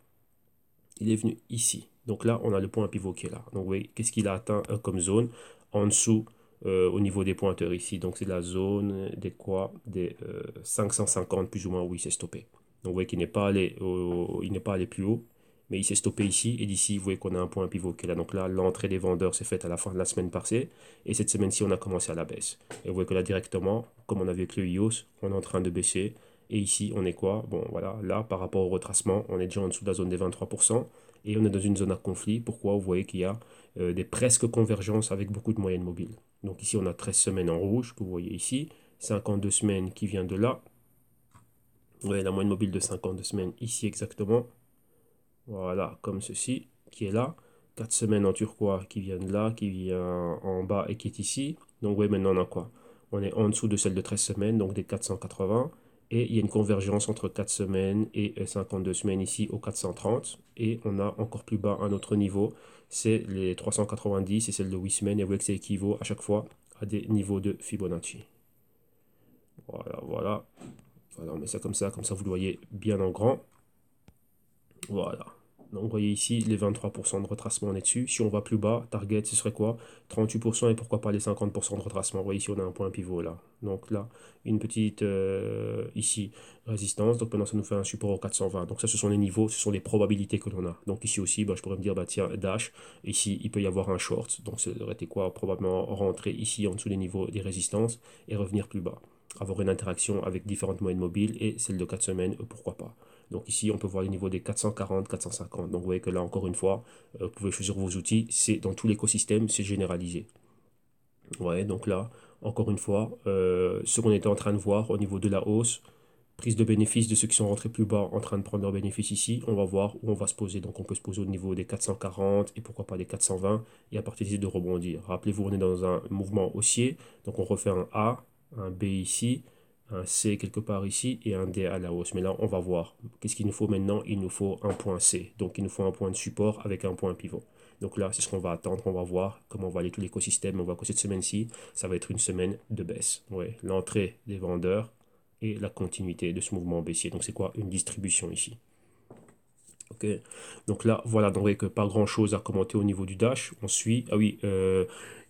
Il est venu ici. Donc là, on a le point pivot qui est là. Donc, vous voyez, qu'est-ce qu'il a atteint comme zone en dessous au niveau des pointeurs ici. Donc, c'est la zone des quoi? Des 550 plus ou moins où il s'est stoppé. Donc, vous voyez qu'il n'est pas allé, il n'est pas allé plus haut, mais il s'est stoppé ici. Et d'ici, vous voyez qu'on a un point pivot qui est là. Donc là, l'entrée des vendeurs s'est faite à la fin de la semaine passée. Et cette semaine-ci, on a commencé à la baisse. Et vous voyez que là, directement, comme on avait avec le IOS, on est en train de baisser. Et ici, on est quoi? Bon, voilà, là, par rapport au retracement, on est déjà en dessous de la zone des 23%. Et on est dans une zone à conflit. Pourquoi? Vous voyez qu'il y a des presque convergences avec beaucoup de moyennes mobiles. Donc ici, on a 13 semaines en rouge, que vous voyez ici. 52 semaines qui vient de là. Vous voyez la moyenne mobile de 52 semaines ici exactement. Voilà, comme ceci, qui est là. 4 semaines en turquoise qui vient de là, qui vient en bas et qui est ici. Donc, vous voyez, maintenant, on a quoi? On est en dessous de celle de 13 semaines, donc des 480. Et il y a une convergence entre 4 semaines et 52 semaines ici au 430. Et on a encore plus bas un autre niveau, c'est les 390 et celle de 8 semaines. Et vous voyez que ça équivaut à chaque fois à des niveaux de Fibonacci. Voilà, voilà. Voilà, on met ça comme ça vous le voyez bien en grand. Voilà. Donc, vous voyez ici, les 23% de retracement, on est dessus. Si on va plus bas, target, ce serait quoi? 38% et pourquoi pas les 50% de retracement. Vous voyez ici, on a un point pivot là. Donc là, une petite, ici, résistance. Donc maintenant, ça nous fait un support au 420. Donc ça, ce sont les niveaux, ce sont les probabilités que l'on a. Donc ici aussi, bah, je pourrais me dire, bah tiens, Dash, ici, il peut y avoir un short. Donc ça aurait été quoi? Probablement rentrer ici en dessous des niveaux des résistances et revenir plus bas. Avoir une interaction avec différentes moyennes mobiles et celle de 4 semaines, pourquoi pas. Donc ici, on peut voir les niveaux des 440, 450. Donc vous voyez que là, encore une fois, vous pouvez choisir vos outils. C'est dans tout l'écosystème, c'est généralisé. Ouais, donc là, encore une fois, ce qu'on était en train de voir au niveau de la hausse, prise de bénéfice de ceux qui sont rentrés plus bas en train de prendre leurs bénéfices ici, on va voir où on va se poser. Donc on peut se poser au niveau des 440 et pourquoi pas des 420 et à partir d'ici de rebondir. Rappelez-vous, on est dans un mouvement haussier, donc on refait un A, un B ici, un C quelque part ici et un D à la hausse. Mais là, on va voir. Qu'est-ce qu'il nous faut maintenant? Il nous faut un point C. Donc il nous faut un point de support avec un point pivot. Donc là, c'est ce qu'on va attendre. On va voir comment va aller tout l'écosystème. On voit que cette semaine-ci, ça va être une semaine de baisse. Ouais, l'entrée des vendeurs et la continuité de ce mouvement baissier. Donc c'est quoi? Une distribution ici. Ok, donc là, voilà, donc vous voyez que pas grand chose à commenter au niveau du Dash. On suit. Ah oui,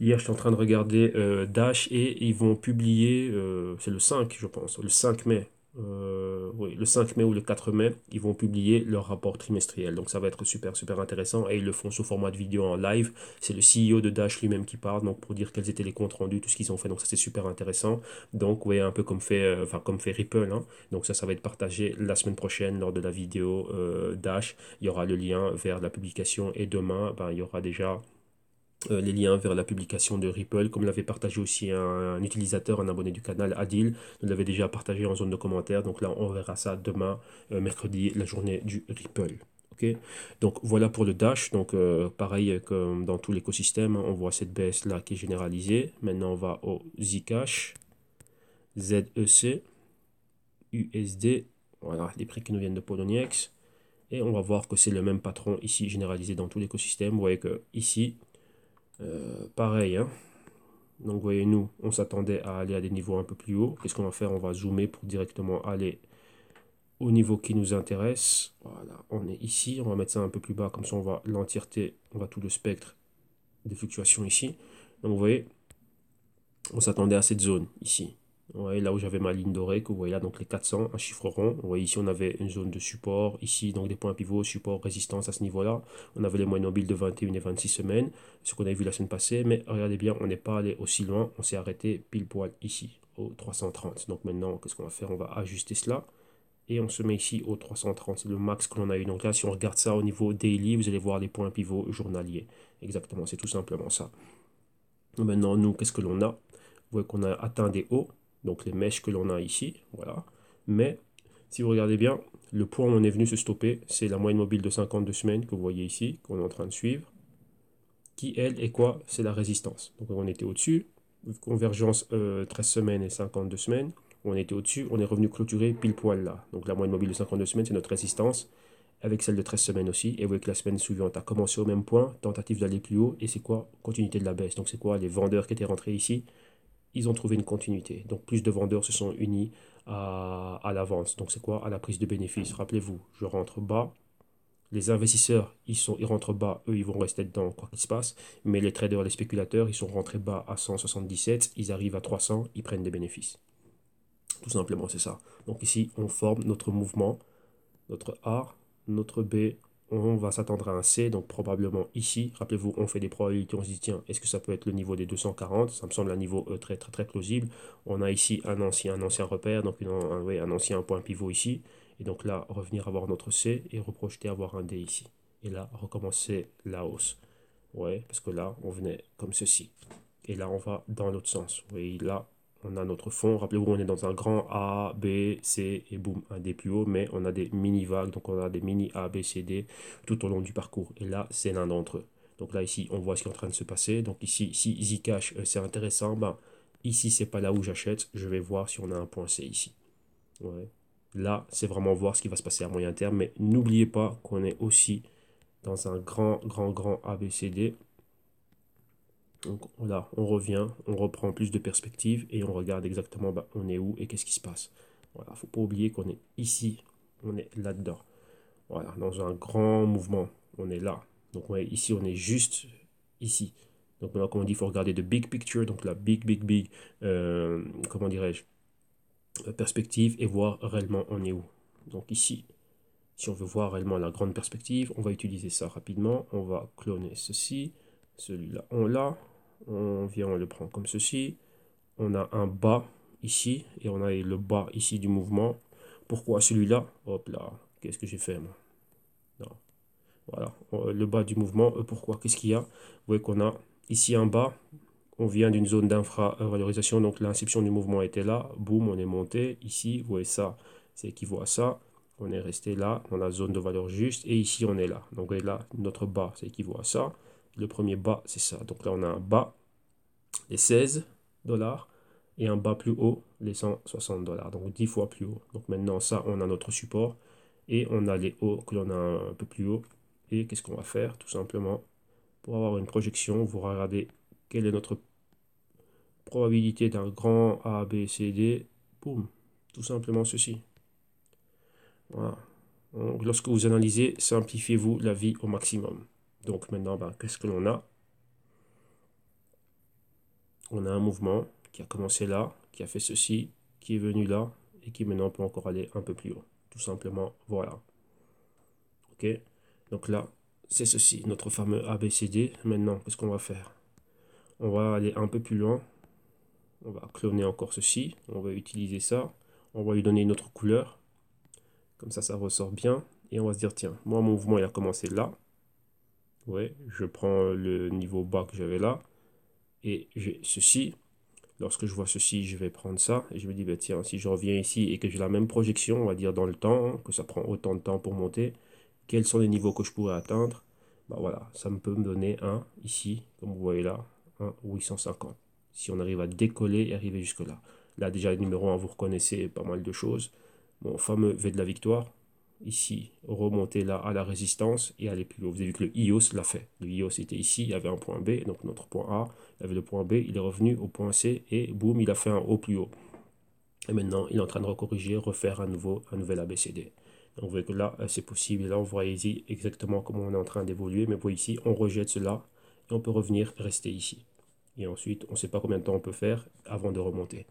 hier j'étais en train de regarder Dash et ils vont publier, c'est le 5, je pense, le 5 mai. oui, le 5 mai ou le 4 mai, ils vont publier leur rapport trimestriel. Donc ça va être super, super intéressant. Et ils le font sous format de vidéo en live. C'est le CEO de Dash lui-même qui parle, donc pour dire quels étaient les comptes rendus, tout ce qu'ils ont fait. Donc ça, c'est super intéressant. Donc, oui, un peu comme fait, comme fait Ripple, hein. Donc ça va être partagé la semaine prochaine lors de la vidéo Dash. Il y aura le lien vers la publication. Et demain, ben, il y aura déjà les liens vers la publication de Ripple, comme l'avait partagé aussi un utilisateur, un abonné du canal, Adil, nous l'avait déjà partagé en zone de commentaires. Donc là, on verra ça demain, mercredi, la journée du Ripple. Ok. Donc voilà pour le Dash. Donc pareil comme dans tout l'écosystème, hein, on voit cette baisse là qui est généralisée. Maintenant, on va au Zcash, ZEC, USD. Voilà les prix qui nous viennent de Poloniex. Et on va voir que c'est le même patron ici généralisé dans tout l'écosystème. Vous voyez que ici, pareil, hein. Donc, vous voyez, nous, on s'attendait à aller à des niveaux un peu plus hauts. Qu'est-ce qu'on va faire? On va zoomer pour directement aller au niveau qui nous intéresse. Voilà, on est ici. On va mettre ça un peu plus bas, comme ça, on va l'entièreté, on va tout le spectre de fluctuations ici. Donc, vous voyez, on s'attendait à cette zone ici. Vous voyez, là où j'avais ma ligne dorée, que vous voyez là, donc les 400, un chiffre rond. Vous voyez ici, on avait une zone de support. Ici, donc des points pivots, support, résistance à ce niveau-là. On avait les moyennes mobiles de 21 et 26 semaines, ce qu'on avait vu la semaine passée. Mais regardez bien, on n'est pas allé aussi loin. On s'est arrêté pile poil ici, au 330. Donc maintenant, qu'est-ce qu'on va faire? On va ajuster cela. Et on se met ici au 330. C'est le max que l'on a eu. Donc là, si on regarde ça au niveau daily, vous allez voir les points pivots journaliers. Exactement, c'est tout simplement ça. Maintenant, nous, qu'est-ce que l'on a? Vous voyez qu'on a atteint des hauts, donc les mèches que l'on a ici, voilà. Mais si vous regardez bien, le point où on est venu se stopper, c'est la moyenne mobile de 52 semaines que vous voyez ici, qu'on est en train de suivre, qui elle est quoi? C'est la résistance. Donc on était au-dessus, convergence 13 semaines et 52 semaines, on était au-dessus, on est revenu clôturer pile poil là. Donc la moyenne mobile de 52 semaines, c'est notre résistance, avec celle de 13 semaines aussi. Et vous voyez que la semaine suivante a commencé au même point, tentative d'aller plus haut, et c'est quoi? Continuité de la baisse. Donc c'est quoi? Les vendeurs qui étaient rentrés ici, ils ont trouvé une continuité. Donc plus de vendeurs se sont unis à la vente. Donc c'est quoi? À la prise de bénéfice. Rappelez-vous, je rentre bas. Les investisseurs, ils rentrent bas, eux, ils vont rester dedans, quoi qu'il se passe. Mais les traders, les spéculateurs, ils sont rentrés bas à 177, ils arrivent à 300, ils prennent des bénéfices. Tout simplement, c'est ça. Donc ici, on forme notre mouvement, notre A, notre B, on va s'attendre à un C, donc probablement ici. Rappelez-vous, on fait des probabilités, on se dit, tiens, est-ce que ça peut être le niveau des 240? Ça me semble un niveau très, très, très plausible. On a ici un ancien repère, donc oui, un ancien point pivot ici. Et donc là, revenir avoir notre C et reprojeter avoir un D ici. Et là, recommencer la hausse. Ouais, parce que là, on venait comme ceci. Et là, on va dans l'autre sens. Vous voyez, là, on a notre fond. Rappelez-vous, on est dans un grand A, B, C et boum, un D plus haut, mais on a des mini-vagues, donc on a des mini A, B, C, D tout au long du parcours. Et là, c'est l'un d'entre eux. Donc là, ici, on voit ce qui est en train de se passer. Donc ici, si Zcash, c'est intéressant, ben, ici, c'est pas là où j'achète. Je vais voir si on a un point C ici. Ouais. Là, c'est vraiment voir ce qui va se passer à moyen terme. Mais n'oubliez pas qu'on est aussi dans un grand, grand, grand ABCD. Donc là, on revient, on reprend plus de perspective et on regarde exactement bah, on est où et qu'est-ce qui se passe. Voilà, faut pas oublier qu'on est ici, on est là-dedans. Voilà, dans un grand mouvement, on est là. Donc ouais, ici, on est juste ici. Donc maintenant, comme on dit, il faut regarder de big picture, donc la big, comment dirais-je, perspective et voir réellement on est où. Donc ici, si on veut voir réellement la grande perspective, on va utiliser ça rapidement. On va cloner ceci, celui-là, on l'a. On vient, on le prend comme ceci. On a un bas ici et on a le bas ici du mouvement. Pourquoi celui-là? Hop là, qu'est-ce que j'ai fait moi? Non. Voilà, le bas du mouvement. Pourquoi? Qu'est-ce qu'il y a? Vous voyez qu'on a ici un bas. On vient d'une zone d'infravalorisation, donc l'inception du mouvement était là. Boum, on est monté. Ici, vous voyez ça, c'est équivaut à ça. On est resté là, dans la zone de valeur juste. Et ici, on est là. Donc, vous voyez là, notre bas, c'est équivaut à ça. Le premier bas, c'est ça. Donc là, on a un bas, les 16 dollars. Et un bas plus haut, les 160 dollars. Donc 10 fois plus haut. Donc maintenant, ça, on a notre support. Et on a les hauts que l'on a un peu plus haut. Et qu'est-ce qu'on va faire? Tout simplement, pour avoir une projection, vous regardez quelle est notre probabilité d'un grand A, B, C, D, boum, tout simplement ceci. Voilà. Donc, lorsque vous analysez, simplifiez-vous la vie au maximum. Donc maintenant, ben, qu'est-ce que l'on a? On a un mouvement qui a commencé là, qui a fait ceci, qui est venu là, et qui maintenant peut encore aller un peu plus haut. Tout simplement, voilà. Ok, donc là, c'est ceci, notre fameux ABCD. Maintenant, qu'est-ce qu'on va faire? On va aller un peu plus loin. On va cloner encore ceci. On va utiliser ça. On va lui donner une autre couleur. Comme ça ressort bien. Et on va se dire, tiens, moi, mon mouvement, il a commencé là. Ouais, je prends le niveau bas que j'avais là. Et j'ai ceci. Lorsque je vois ceci, je vais prendre ça. Et je me dis, bah, tiens, si je reviens ici et que j'ai la même projection, on va dire dans le temps, hein, que ça prend autant de temps pour monter, quels sont les niveaux que je pourrais atteindre? Bah voilà, ça me peut me donner un, ici, comme vous voyez là, un 850. Si on arrive à décoller et arriver jusque là. Là, déjà, le numéro 1, vous reconnaissez pas mal de choses. Mon fameux V de la victoire. Ici, remonter là à la résistance et aller plus haut. Vous avez vu que le IOS l'a fait. Le IOS était ici, il y avait un point B, donc notre point A, il y avait le point B, il est revenu au point C et boum, il a fait un haut plus haut. Et maintenant, il est en train de recorriger, refaire un nouvel ABCD. Donc, vous voyez que là, c'est possible. Et là, on voit ici exactement comment on est en train d'évoluer. Mais vous voyez ici, on rejette cela et on peut revenir rester ici. Et ensuite, on ne sait pas combien de temps on peut faire avant de remonter.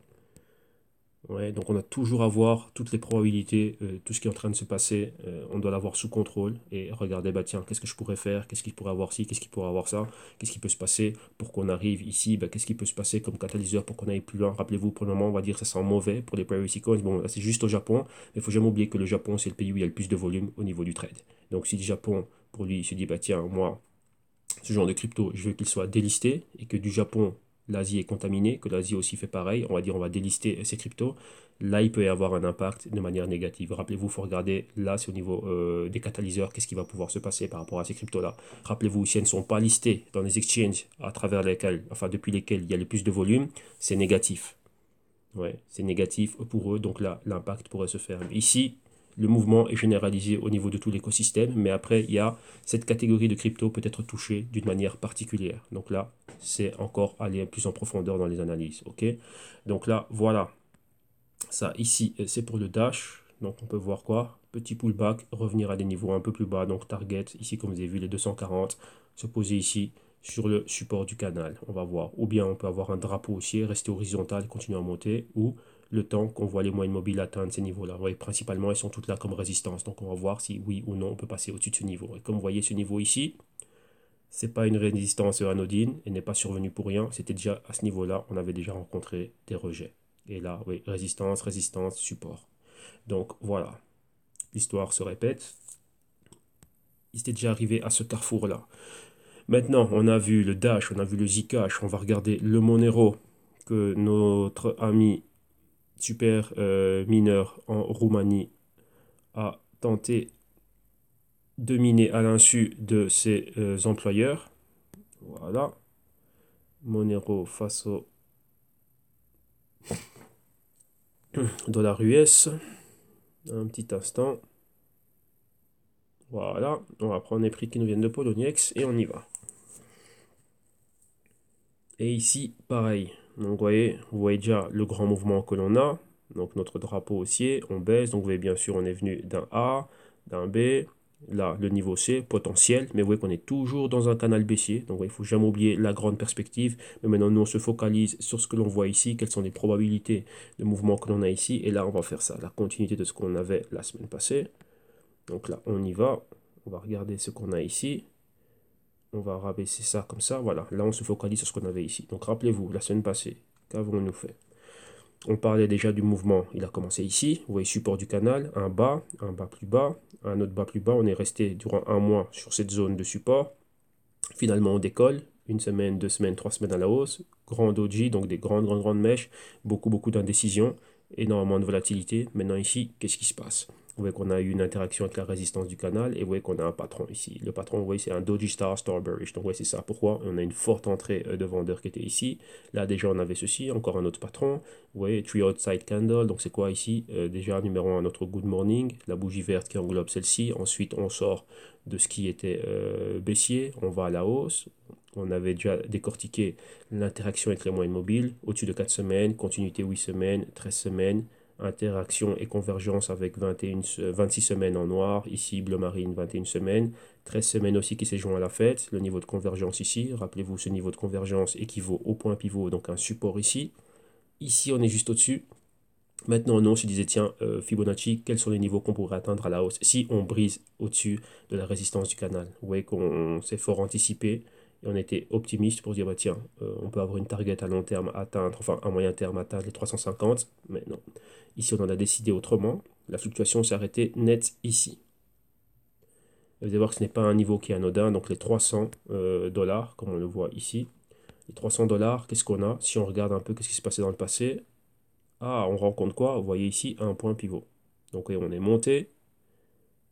Ouais, donc on a toujours à voir toutes les probabilités, tout ce qui est en train de se passer, on doit l'avoir sous contrôle et regarder, bah tiens, qu'est-ce que je pourrais faire, qu'est-ce qu'il pourrait avoir ci, qu'est-ce qu'il pourrait avoir ça, qu'est-ce qui peut se passer pour qu'on arrive ici, bah, qu'est-ce qui peut se passer comme catalyseur pour qu'on aille plus loin. Rappelez-vous, pour le moment, on va dire que ça sent mauvais pour les privacy coins. Bon, là, c'est juste au Japon, mais il faut jamais oublier que le Japon, c'est le pays où il y a le plus de volume au niveau du trade. Donc si le Japon, pour lui, il se dit, bah tiens, moi, ce genre de crypto, je veux qu'il soit délisté et que du Japon, l'Asie est contaminée, que l'Asie aussi fait pareil, on va dire on va délister ces cryptos, là il peut y avoir un impact de manière négative. Rappelez-vous, il faut regarder là, c'est au niveau des catalyseurs, qu'est-ce qui va pouvoir se passer par rapport à ces cryptos-là. Rappelez-vous, si elles ne sont pas listées dans les exchanges à travers lesquels, enfin depuis lesquels il y a le plus de volume, c'est négatif. Ouais, c'est négatif pour eux, donc là, l'impact pourrait se faire. Ici, le mouvement est généralisé au niveau de tout l'écosystème, mais après, il y a cette catégorie de crypto peut être touchée d'une manière particulière. Donc là, c'est encore aller plus en profondeur dans les analyses. Ok, donc là, voilà. Ça, ici, c'est pour le Dash. Donc on peut voir quoi? Petit pullback, revenir à des niveaux un peu plus bas. Donc target, ici, comme vous avez vu, les 240, se poser ici sur le support du canal. On va voir. Ou bien on peut avoir un drapeau haussier, rester horizontal, continuer à monter, ou le temps qu'on voit les moyennes mobiles atteindre ces niveaux-là. Vous voyez, principalement, elles sont toutes là comme résistance. Donc, on va voir si oui ou non on peut passer au-dessus de ce niveau. Et comme vous voyez, ce niveau ici, c'est pas une résistance anodine et n'est pas survenue pour rien. C'était déjà à ce niveau-là, on avait déjà rencontré des rejets. Et là, oui, résistance, résistance, support. Donc, voilà. L'histoire se répète. Il était déjà arrivé à ce carrefour-là. Maintenant, on a vu le Dash, on a vu le Zcash, on va regarder le Monero que notre ami super mineur en Roumanie a tenté de miner à l'insu de ses employeurs. Voilà. Monero face au dollar US. Un petit instant. Voilà. On va prendre les prix qui nous viennent de Poloniex et on y va. Et ici, pareil. Donc, vous voyez déjà le grand mouvement que l'on a. Donc, notre drapeau haussier, on baisse. Donc, vous voyez bien sûr, on est venu d'un A, d'un B. Là, le niveau C, potentiel. Mais vous voyez qu'on est toujours dans un canal baissier. Donc, il ne faut jamais oublier la grande perspective. Mais maintenant, nous, on se focalise sur ce que l'on voit ici. Quelles sont les probabilités de mouvement que l'on a ici. Et là, on va faire ça. La continuité de ce qu'on avait la semaine passée. Donc là, on y va. On va regarder ce qu'on a ici. On va rabaisser ça comme ça. Voilà, là on se focalise sur ce qu'on avait ici. Donc rappelez-vous, la semaine passée, qu'avons-nous fait? On parlait déjà du mouvement. Il a commencé ici. Vous voyez, support du canal, un bas plus bas, un autre bas plus bas. On est resté durant un mois sur cette zone de support. Finalement, on décolle. Une semaine, 2 semaines, 3 semaines à la hausse. Grand doji, donc des grandes mèches. Beaucoup d'indécision. Énormément de volatilité. Maintenant ici, qu'est-ce qui se passe? Vous voyez qu'on a eu une interaction avec la résistance du canal et vous voyez qu'on a un patron ici. Le patron, vous voyez, c'est un Doji Star Bearish. Donc, vous voyez, c'est ça. Pourquoi? On a une forte entrée de vendeurs qui était ici. Là, déjà, on avait ceci. Encore un autre patron. Vous voyez, Three Outside Candle. Donc, c'est quoi ici? Déjà, numéro 1, notre Good Morning. La bougie verte qui englobe celle-ci. Ensuite, on sort de ce qui était baissier. On va à la hausse. On avait déjà décortiqué l'interaction avec les moyennes mobiles. Au-dessus de 4 semaines. Continuité 8 semaines, 13 semaines. Interaction et convergence avec 26 semaines en noir, ici bleu marine 21 semaines, 13 semaines aussi qui s'est joint à la fête, le niveau de convergence ici, rappelez-vous ce niveau de convergence équivaut au point pivot, donc un support ici, ici on est juste au-dessus, Maintenant, nous, on se disait, tiens, Fibonacci, quels sont les niveaux qu'on pourrait atteindre à la hausse si on brise au-dessus de la résistance du canal? Vous voyez qu'on s'est fort anticipé et on était optimiste pour dire, bah, tiens, on peut avoir une target à long terme à atteindre, enfin à moyen terme atteindre les 350, mais non. Ici, on en a décidé autrement. La fluctuation s'est arrêtée net ici. Vous allez voir que ce n'est pas un niveau qui est anodin, donc les 300 dollars, comme on le voit ici. Les 300 dollars, qu'est-ce qu'on a? Si on regarde un peu ce qui s'est passé dans le passé, ah, on rencontre quoi? Vous voyez ici un point pivot. Donc oui, on est monté,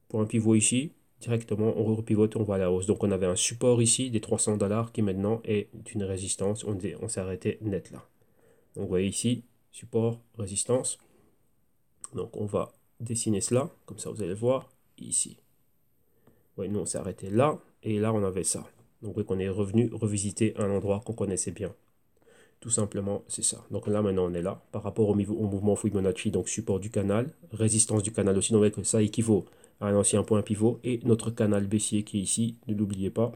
point pivot ici, directement on repivote et on va à la hausse. Donc on avait un support ici des 300 dollars qui maintenant est une résistance. On s'est arrêté net là. Donc vous voyez ici, support, résistance. Donc on va dessiner cela, comme ça vous allez voir ici. Oui, nous on s'est arrêté là, et là on avait ça. Donc vous voyez qu'on est revenu revisiter un endroit qu'on connaissait bien. Tout simplement, c'est ça. Donc là, maintenant, on est là. Par rapport au mouvement Fibonacci, donc support du canal, résistance du canal aussi. Donc, vous voyez que ça équivaut à un ancien point pivot. Et notre canal baissier qui est ici, ne l'oubliez pas,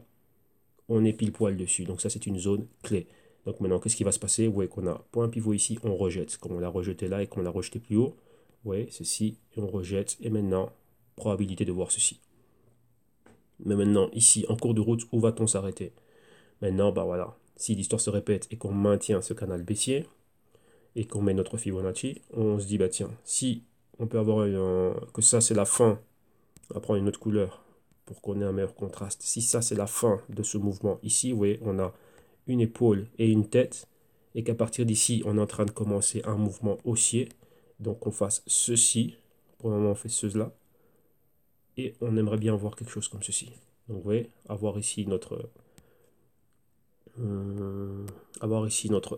on est pile poil dessus. Donc ça, c'est une zone clé. Donc maintenant, qu'est-ce qui va se passer? Vous voyez qu'on a point pivot ici, on rejette. Comme on l'a rejeté là et qu'on l'a rejeté plus haut. Vous voyez, ceci, et on rejette. Et maintenant, probabilité de voir ceci. Mais maintenant, ici, en cours de route, où va-t-on s'arrêter? Maintenant, bah voilà. Si l'histoire se répète et qu'on maintient ce canal baissier, et qu'on met notre Fibonacci, on se dit, bah tiens, si on peut avoir que ça c'est la fin, on va prendre une autre couleur pour qu'on ait un meilleur contraste. Si ça c'est la fin de ce mouvement, ici, vous voyez, on a une épaule et une tête, et qu'à partir d'ici, on est en train de commencer un mouvement haussier, donc on fasse ceci, pour le moment on fait cela, et on aimerait bien voir quelque chose comme ceci. Donc vous voyez, avoir ici notre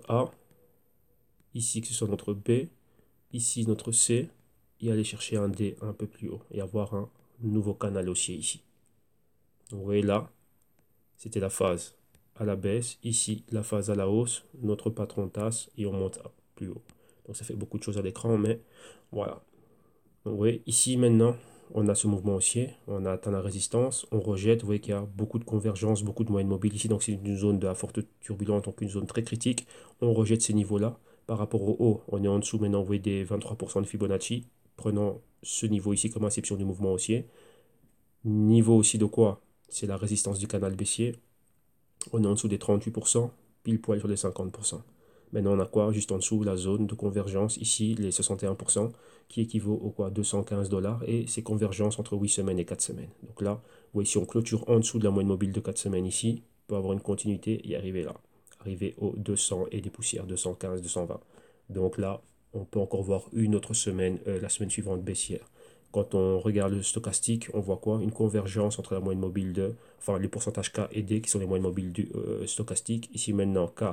A, ici que ce soit notre B, ici notre C, et aller chercher un D un peu plus haut, et avoir un nouveau canal haussier ici. Donc vous voyez là, c'était la phase à la baisse, ici la phase à la hausse, notre patron tasse, et on monte plus haut. Donc ça fait beaucoup de choses à l'écran, mais voilà. Donc vous voyez, ici maintenant, on a ce mouvement haussier, on a atteint la résistance, on rejette, vous voyez qu'il y a beaucoup de convergence, beaucoup de moyennes mobiles ici, donc c'est une zone de la forte turbulence, donc une zone très critique. On rejette ces niveaux-là. Par rapport au haut, on est en dessous maintenant, vous voyez, des 23% de Fibonacci. Prenons ce niveau ici comme inception du mouvement haussier. Niveau aussi de quoi? C'est la résistance du canal baissier. On est en dessous des 38%, pile poil sur les 50%. Maintenant, on a quoi? Juste en dessous, la zone de convergence, ici, les 61%, qui équivaut au quoi? 215 dollars, et c'est convergence entre 8 semaines et 4 semaines. Donc là, vous voyez, si on clôture en dessous de la moyenne mobile de 4 semaines ici, on peut avoir une continuité et arriver là. Arriver aux 200 et des poussières, 215, 220. Donc là, on peut encore voir une autre semaine, la semaine suivante baissière. Quand on regarde le stochastique, on voit quoi? Une convergence entre la moyenne mobile de, enfin les pourcentages K et D qui sont les moyennes mobiles du stochastique. Ici maintenant, K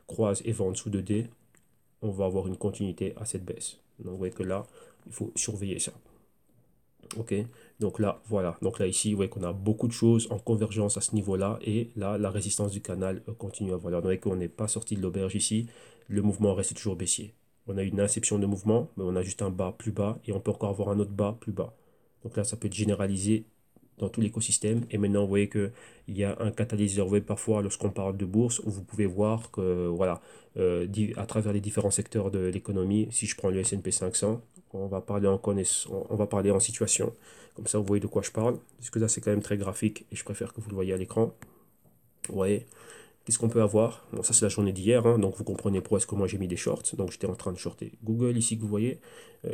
croise et va en dessous de D, on va avoir une continuité à cette baisse. Donc vous voyez que là, il faut surveiller ça. Ok, donc là, voilà. Donc là, ici, vous voyez qu'on a beaucoup de choses en convergence à ce niveau-là. Et là, la résistance du canal continue à voilà. Donc, vous voyez qu'on n'est pas sorti de l'auberge ici. Le mouvement reste toujours baissier. On a une inception de mouvement, mais on a juste un bas plus bas. Et on peut encore avoir un autre bas plus bas. Donc là, ça peut être généralisé dans tout l'écosystème. Et maintenant, vous voyez qu'il y a un catalyseur. Vous voyez, parfois, lorsqu'on parle de bourse, vous pouvez voir que, voilà, à travers les différents secteurs de l'économie, si je prends le S&P 500, on va parler on va parler en situation. Comme ça, vous voyez de quoi je parle. Parce que là, c'est quand même très graphique et je préfère que vous le voyez à l'écran. Vous voyez, qu'est-ce qu'on peut avoir? Bon, ça, c'est la journée d'hier, hein, donc vous comprenez pourquoi est-ce que moi j'ai mis des shorts. Donc, j'étais en train de shorter Google ici que vous voyez.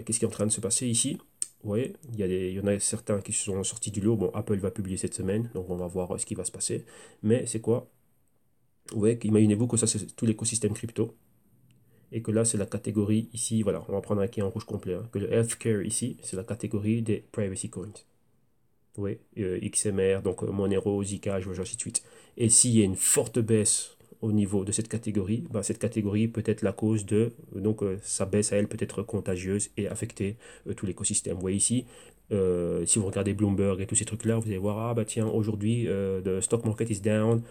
Qu'est-ce qui est en train de se passer ici? Vous voyez, il y en a certains qui sont sortis du lot. Bon, Apple va publier cette semaine, donc on va voir ce qui va se passer. Mais c'est quoi? Vous voyez, imaginez-vous que ça, c'est tout l'écosystème crypto. Et que là, c'est la catégorie ici, voilà, on va prendre un qui est en rouge complet, hein, que le healthcare ici, c'est la catégorie des privacy coins. Oui, XMR, donc Monero, Zcash, ainsi de suite. Et s'il y a une forte baisse au niveau de cette catégorie, ben, cette catégorie peut être la cause de, donc sa baisse à elle peut être contagieuse et affecter tout l'écosystème. Vous voyez ici, si vous regardez Bloomberg et tous ces trucs-là, vous allez voir, ah bah tiens, aujourd'hui, the stock market is down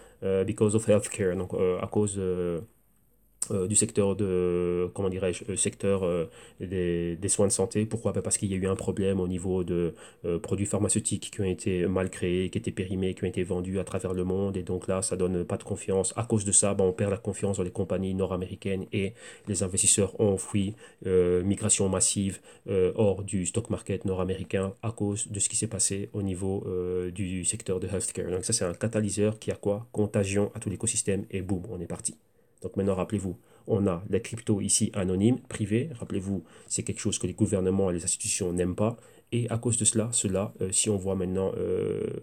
because of healthcare, donc à cause du secteur de, comment dirais-je, secteur des soins de santé. Pourquoi? Parce qu'il y a eu un problème au niveau de produits pharmaceutiques qui ont été mal créés, qui étaient périmés, qui ont été vendus à travers le monde. Et donc là, ça donne pas de confiance. À cause de ça, on perd la confiance dans les compagnies nord-américaines et les investisseurs ont fui. Migration massive hors du stock market nord-américain à cause de ce qui s'est passé au niveau du secteur de healthcare. Donc ça, c'est un catalyseur qui a quoi? Contagion à tout l'écosystème et boum, on est parti. Donc maintenant, rappelez-vous, on a les cryptos ici anonymes, privés. Rappelez-vous, c'est quelque chose que les gouvernements et les institutions n'aiment pas. Et à cause de cela, si on voit maintenant,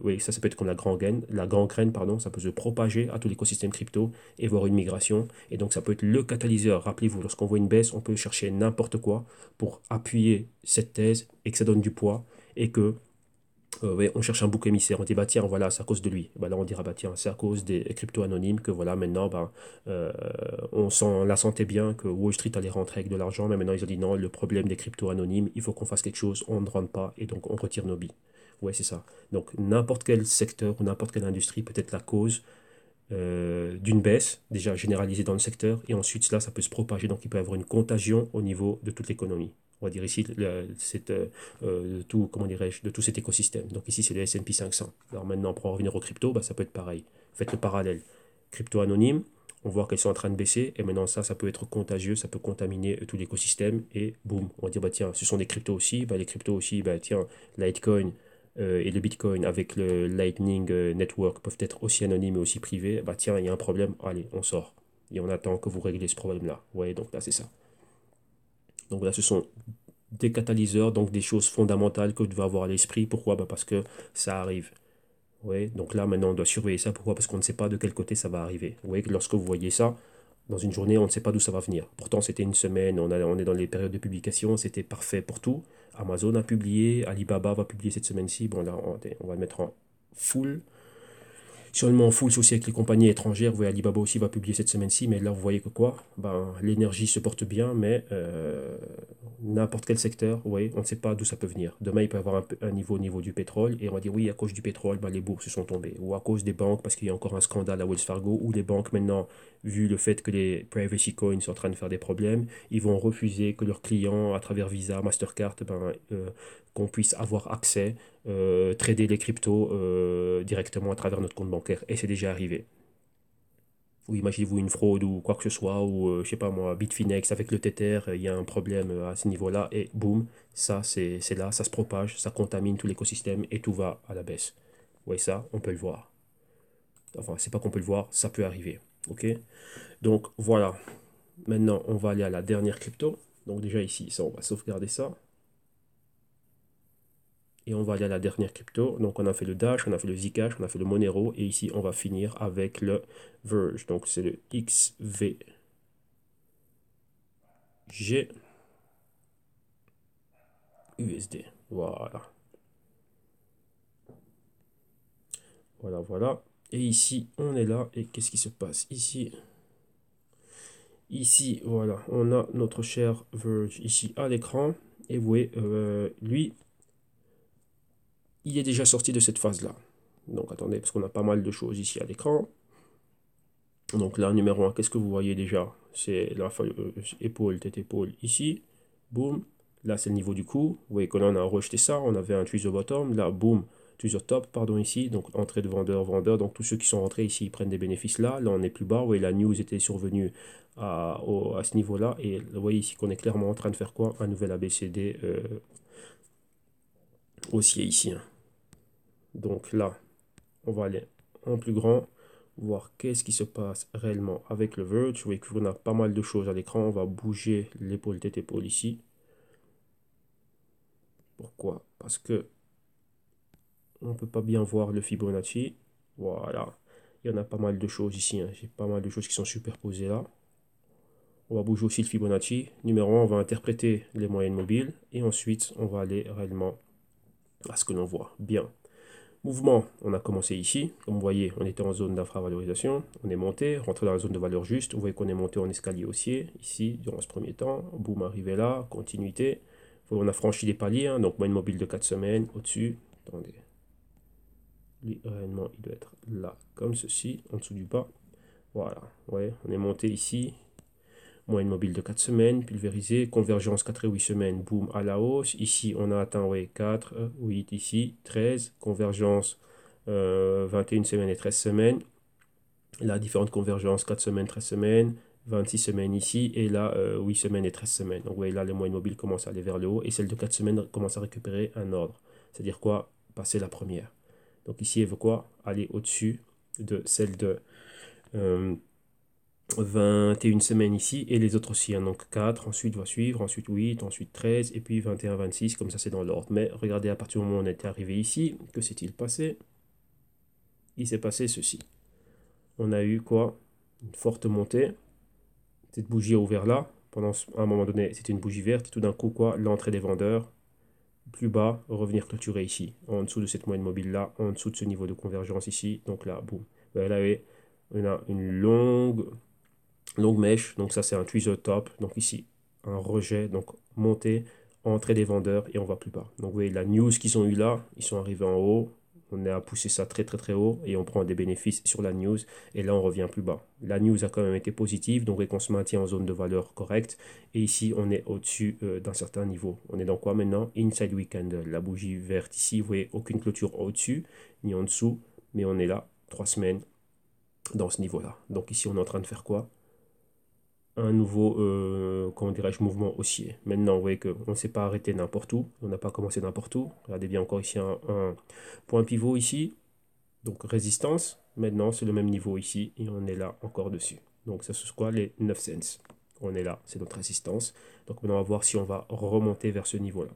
oui, ça peut être comme la gangrène, pardon, ça peut se propager à tout l'écosystème crypto et voir une migration. Et donc ça peut être le catalyseur. Rappelez-vous, lorsqu'on voit une baisse, on peut chercher n'importe quoi pour appuyer cette thèse et que ça donne du poids et que ouais, on cherche un bouc émissaire, on dit bah tiens voilà c'est à cause de lui. Bah, là on dira bah tiens c'est à cause des cryptos anonymes que voilà maintenant euh, on la sentait bien que Wall Street allait rentrer avec de l'argent mais maintenant ils ont dit non le problème des cryptos anonymes il faut qu'on fasse quelque chose, on ne rentre pas et donc on retire nos billes. Ouais c'est ça. Donc n'importe quel secteur ou n'importe quelle industrie peut être la cause d'une baisse déjà généralisée dans le secteur et ensuite cela ça peut se propager donc il peut y avoir une contagion au niveau de toute l'économie. On va dire ici tout comment dirais-je de tout cet écosystème. Donc ici c'est le S&P 500. Alors maintenant pour en revenir aux crypto, ça peut être pareil. Faites le parallèle. Crypto anonyme, on voit qu'elles sont en train de baisser et maintenant ça peut être contagieux, ça peut contaminer tout l'écosystème et boum, on va dire bah tiens, ce sont des cryptos aussi, bah les cryptos aussi, bah tiens, Litecoin et le Bitcoin avec le Lightning Network peuvent être aussi anonymes et aussi privés, bah tiens, il y a un problème, allez, on sort. Et on attend que vous réglez ce problème-là. Ouais, donc là, c'est ça. Donc là, ce sont des catalyseurs, donc des choses fondamentales que vous devez avoir à l'esprit. Pourquoi? Bah parce que ça arrive. Ouais, donc là, maintenant, on doit surveiller ça. Pourquoi? Parce qu'on ne sait pas de quel côté ça va arriver. Vous voyez que lorsque vous voyez ça, dans une journée, on ne sait pas d'où ça va venir. Pourtant, c'était une semaine, on est dans les périodes de publication, c'était parfait pour tout. Amazon a publié, Alibaba va publier cette semaine-ci. Bon, là, on va le mettre en full. Sûrement en full aussi avec les compagnies étrangères. Vous voyez, Alibaba aussi va publier cette semaine-ci, mais là, vous voyez que quoi? L'énergie se porte bien, mais n'importe quel secteur, vous voyez, on ne sait pas d'où ça peut venir. Demain, il peut y avoir un niveau au niveau du pétrole, et on va dire oui, à cause du pétrole, les bourses sont tombées. Ou à cause des banques, parce qu'il y a encore un scandale à Wells Fargo, où les banques maintenant, vu le fait que les privacy coins sont en train de faire des problèmes, ils vont refuser que leurs clients, à travers Visa, Mastercard, qu'on puisse avoir accès trader les cryptos directement à travers notre compte bancaire. Et c'est déjà arrivé. Ou imaginez-vous une fraude ou quoi que ce soit, ou je sais pas moi, Bitfinex avec le Tether, il y a un problème à ce niveau-là, et boum, ça c'est là, ça se propage, ça contamine tout l'écosystème et tout va à la baisse. Oui, ça, on peut le voir. Enfin, c'est pas qu'on peut le voir, ça peut arriver. Ok? Donc voilà. Maintenant, on va aller à la dernière crypto. Donc déjà ici, ça, on va sauvegarder ça. Et on va aller à la dernière crypto. Donc on a fait le Dash, on a fait le Zcash, on a fait le Monero. Et ici, on va finir avec le Verge. Donc c'est le XVG. USD. Voilà. Voilà, voilà. Et ici, on est là. Et qu'est-ce qui se passe ici? Ici, voilà, on a notre cher Verge ici à l'écran. Et vous voyez, lui, il est déjà sorti de cette phase-là. Donc attendez, parce qu'on a pas mal de choses ici à l'écran. Donc là, numéro 1, qu'est-ce que vous voyez déjà? C'est la épaule, tête, épaule ici. Boum. Là, c'est le niveau du cou. Vous voyez que là, on a rejeté ça. On avait un tweezer bottom. Là, boum. Tweezer top, pardon, ici. Donc, entrée de vendeur, vendeur. Donc, tous ceux qui sont rentrés ici, ils prennent des bénéfices là. Là, on est plus bas. Vous voyez, la news était survenue à ce niveau-là. Et vous voyez ici qu'on est clairement en train de faire quoi? Un nouvel ABCD haussier ici, hein. Donc là, on va aller en plus grand, voir qu'est-ce qui se passe réellement avec le Verge. Vous voyez qu'on a pas mal de choses à l'écran. On va bouger l'épaule tête épaule ici. Pourquoi? Parce que on ne peut pas bien voir le Fibonacci. Voilà. Il y en a pas mal de choses ici, hein. J'ai pas mal de choses qui sont superposées là. On va bouger aussi le Fibonacci. Numéro 1, on va interpréter les moyennes mobiles. Et ensuite, on va aller réellement à ce que l'on voit. Bien. Mouvement, on a commencé ici. Comme vous voyez, on était en zone d'infravalorisation. On est monté, rentré dans la zone de valeur juste. Vous voyez qu'on est monté en escalier haussier ici, durant ce premier temps. Boum, arrivé là, continuité. On a franchi les paliers, hein, donc moyenne mobile de 4 semaines au-dessus. Attendez. Lui, réellement, il doit être là, comme ceci, en dessous du bas. Voilà, ouais, on est monté ici. Moyenne mobile de 4 semaines, pulvérisé. Convergence 4 et 8 semaines, boum, à la hausse. Ici, on a atteint 4, 8 ici, 13. Convergence 21 semaines et 13 semaines. Là, différentes convergences, 4 semaines, 13 semaines. 26 semaines ici, et là, 8 semaines et 13 semaines. Donc, vous voyez, là, les moyennes mobiles commencent à aller vers le haut, et celle de 4 semaines commence à récupérer un ordre. C'est-à-dire quoi? Passer la première. Donc, ici, elle veut quoi? Aller au-dessus de celle de 21 semaines ici, et les autres aussi. Hein. Donc, 4, ensuite va suivre, ensuite 8, ensuite 13, et puis 21, 26, comme ça, c'est dans l'ordre. Mais regardez, à partir du moment où on était arrivé ici, que s'est-il passé? Il s'est passé ceci. On a eu quoi? Une forte montée. Cette bougie a ouvert là. Pendant un moment donné, c'était une bougie verte. Et tout d'un coup, quoi, l'entrée des vendeurs. Plus bas, revenir clôturer ici. En dessous de cette moyenne mobile là. En dessous de ce niveau de convergence ici. Donc là, boum. Là, on a une longue mèche. Donc ça, c'est un tweezer top. Donc ici, un rejet. Donc montée, entrée des vendeurs. Et on va plus bas. Donc vous voyez, la news qu'ils ont eu là, ils sont arrivés en haut. On a poussé ça très très très haut et on prend des bénéfices sur la news et là on revient plus bas. La news a quand même été positive, donc on se maintient en zone de valeur correcte et ici on est au-dessus d'un certain niveau. On est dans quoi maintenant? Inside weekend. La bougie verte ici, vous voyez aucune clôture au-dessus ni en dessous, mais on est là 3 semaines dans ce niveau-là. Donc ici on est en train de faire quoi? Un nouveau, comment dirais-je, mouvement haussier. Maintenant, vous voyez qu'on ne s'est pas arrêté n'importe où, on n'a pas commencé n'importe où. Regardez bien encore ici un point pivot ici, donc résistance. Maintenant, c'est le même niveau ici et on est là encore dessus. Donc ça, c'est quoi? Les 9 cents. On est là, c'est notre résistance. Donc maintenant, on va voir si on va remonter vers ce niveau-là.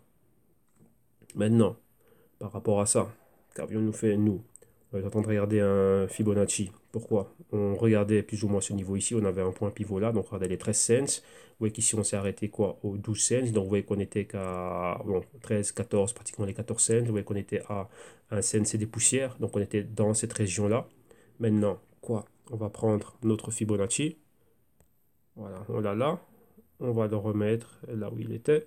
Maintenant, par rapport à ça, qu'avions-nous fait, nous? On est en train de regarder un Fibonacci. Pourquoi? On regardait plus ou moins ce niveau ici. On avait un point pivot là. Donc, regardez les 13 cents. Vous voyez qu'ici, on s'est arrêté quoi? Aux 12 cents. Donc, vous voyez qu'on était qu'à 13, 14, pratiquement les 14 cents. Vous voyez qu'on était à 1 cent et des poussières. Donc, on était dans cette région-là. Maintenant, quoi? On va prendre notre Fibonacci. Voilà, on l'a là. On va le remettre là où il était.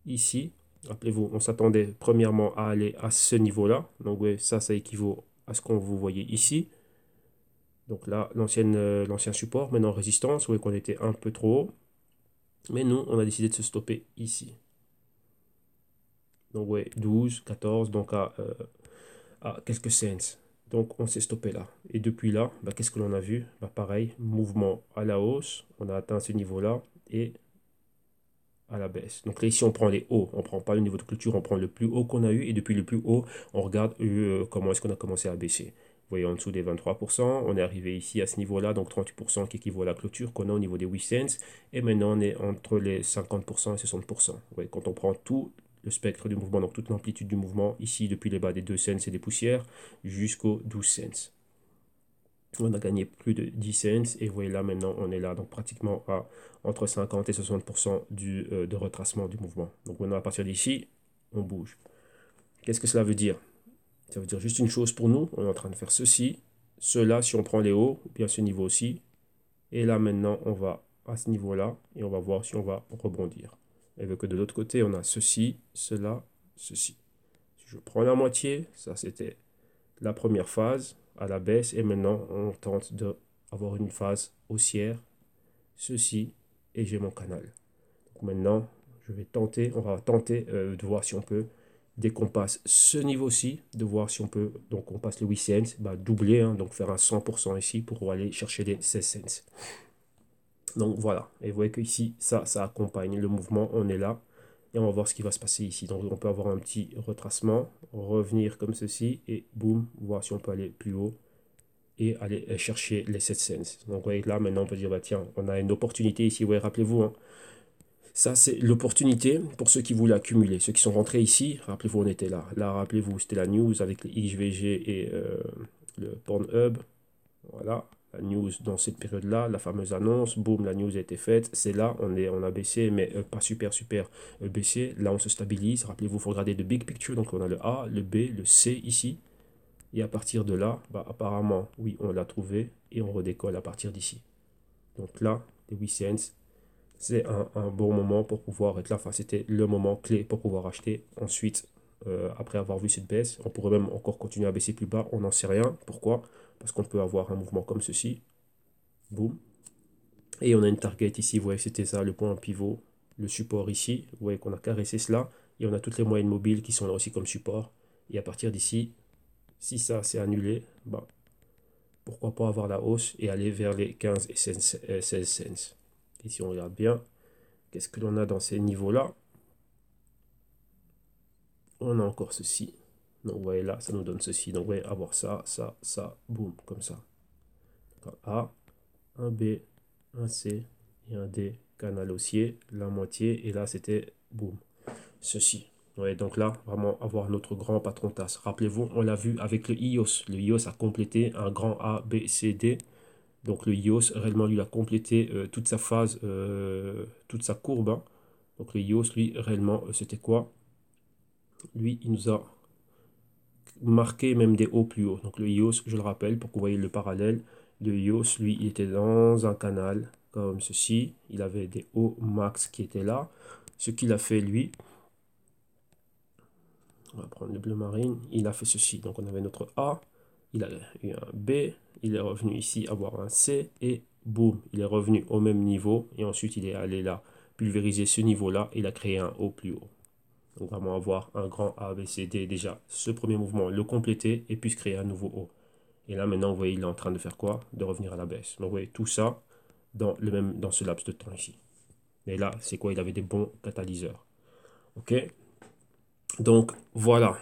Ici. Rappelez-vous, on s'attendait premièrement à aller à ce niveau-là. Donc, ouais, ça équivaut à ce qu'on vous voyez ici. Donc là, l'ancien support, maintenant résistance. Vous voyez qu'on était un peu trop haut. Mais nous, on a décidé de se stopper ici. Donc, ouais, 12, 14, donc à quelques cents. Donc, on s'est stoppé là. Et depuis là, bah, qu'est-ce que l'on a vu? Bah, pareil, mouvement à la hausse. On a atteint ce niveau-là. Et à la baisse. Donc là, ici, on prend les hauts. On ne prend pas le niveau de clôture, on prend le plus haut qu'on a eu. Et depuis le plus haut, on regarde comment est-ce qu'on a commencé à baisser. Vous voyez, en dessous des 23%, on est arrivé ici à ce niveau-là, donc 38% qui équivaut à la clôture qu'on a au niveau des 8 cents. Et maintenant, on est entre les 50% et 60%. Vous voyez, quand on prend tout le spectre du mouvement, donc toute l'amplitude du mouvement, ici, depuis les bas des 2 cents et des poussières, jusqu'aux 12 cents. On a gagné plus de 10 cents et vous voyez là maintenant on est là donc pratiquement à entre 50 et 60% de retracement du mouvement. Donc maintenant à partir d'ici on bouge. Qu'est-ce que cela veut dire? Ça veut dire juste une chose pour nous, on est en train de faire ceci, cela si on prend les hauts, ou bien ce niveau aussi. Et là maintenant on va à ce niveau là et on va voir si on va rebondir. Et vu que de l'autre côté on a ceci, cela, ceci. Si je prends la moitié, ça c'était la première phase à la baisse et maintenant on tente d'avoir une phase haussière, ceci, et j'ai mon canal. Donc maintenant je vais tenter, on va tenter de voir si on peut, dès qu'on passe ce niveau-ci, de voir si on peut, donc on passe le 8 cents, bah, doubler, hein, donc faire un 100% ici pour aller chercher les 16 cents. Donc voilà, et vous voyez que ici, ça accompagne le mouvement, on est là, et on va voir ce qui va se passer ici. Donc on peut avoir un petit retracement, revenir comme ceci, et boum, voir si on peut aller plus haut, et aller chercher les 7 cents. Donc vous voyez là, maintenant on peut dire, bah, tiens, on a une opportunité ici, ouais, rappelez-vous, hein, ça c'est l'opportunité pour ceux qui voulaient accumuler, ceux qui sont rentrés ici, rappelez-vous, on était là. Là, rappelez-vous, c'était la news avec les XVG et le Pornhub, voilà, la news dans cette période-là, la fameuse annonce, boum, la news a été faite. C'est là, on a baissé, mais pas super baissé. Là, on se stabilise. Rappelez-vous, il faut regarder le big picture. Donc, on a le A, le B, le C ici. Et à partir de là, bah, apparemment, oui, on l'a trouvé. Et on redécolle à partir d'ici. Donc là, les 8 cents, c'est un bon moment pour pouvoir être là. Enfin, c'était le moment clé pour pouvoir acheter. Ensuite, après avoir vu cette baisse, on pourrait même encore continuer à baisser plus bas. On n'en sait rien. Pourquoi? Parce qu'on peut avoir un mouvement comme ceci. Boum. Et on a une target ici, vous voyez, c'était ça, le point pivot, le support ici. Vous voyez qu'on a caressé cela. Et on a toutes les moyennes mobiles qui sont là aussi comme support. Et à partir d'ici, si ça c'est annulé, bah, pourquoi pas avoir la hausse et aller vers les 15 et 16 cents. Et si on regarde bien, qu'est-ce que l'on a dans ces niveaux-là? On a encore ceci. Donc vous voyez là, ça nous donne ceci. Donc vous voyez avoir ça, ça, ça, boum, comme ça. Un A, un B, un C et un D, canal haussier, la moitié. Et là, c'était boum, ceci. Ouais, donc là, vraiment avoir notre grand patron tasse. Rappelez-vous, on l'a vu avec le IOS. Le IOS a complété un grand A, B, C, D. Donc le IOS, réellement, lui, a complété toute sa phase, toute sa courbe, hein. Donc le IOS, lui, réellement, c'était quoi? Lui, il nous a marqué même des hauts plus hauts. Donc le IOS, je le rappelle, pour que vous voyez le parallèle, le IOS, lui, il était dans un canal comme ceci. Il avait des hauts max qui étaient là. Ce qu'il a fait, lui, on va prendre le bleu marine, il a fait ceci. Donc on avait notre A, il a eu un B, il est revenu ici avoir un C et boum, il est revenu au même niveau et ensuite il est allé là pulvériser ce niveau-là, il a créé un haut plus haut. Donc vraiment avoir un grand A, B, C, D déjà, ce premier mouvement, le compléter et puis créer un nouveau haut. Et là maintenant vous voyez il est en train de faire quoi? De revenir à la baisse. Donc vous voyez tout ça dans ce laps de temps ici. Mais là c'est quoi? Il avait des bons catalyseurs. Ok? Donc voilà.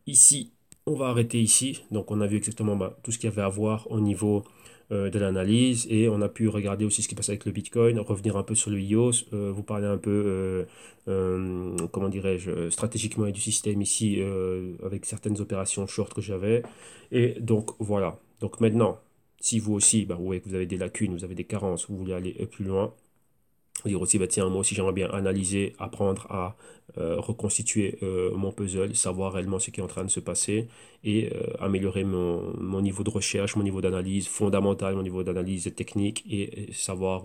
Ici, on va arrêter ici. Donc, on a vu exactement tout ce qu'il y avait à voir au niveau de l'analyse et on a pu regarder aussi ce qui passe avec le Bitcoin, revenir un peu sur le IOS, vous parler un peu, comment dirais-je, stratégiquement et du système ici avec certaines opérations short que j'avais. Et donc, voilà. Donc, maintenant, si vous aussi, vous voyez que vous avez des lacunes, vous avez des carences, vous voulez aller plus loin, dire aussi, bah, tiens, moi aussi j'aimerais bien analyser, apprendre à reconstituer mon puzzle, savoir réellement ce qui est en train de se passer et améliorer mon niveau de recherche, mon niveau d'analyse fondamentale, mon niveau d'analyse technique et savoir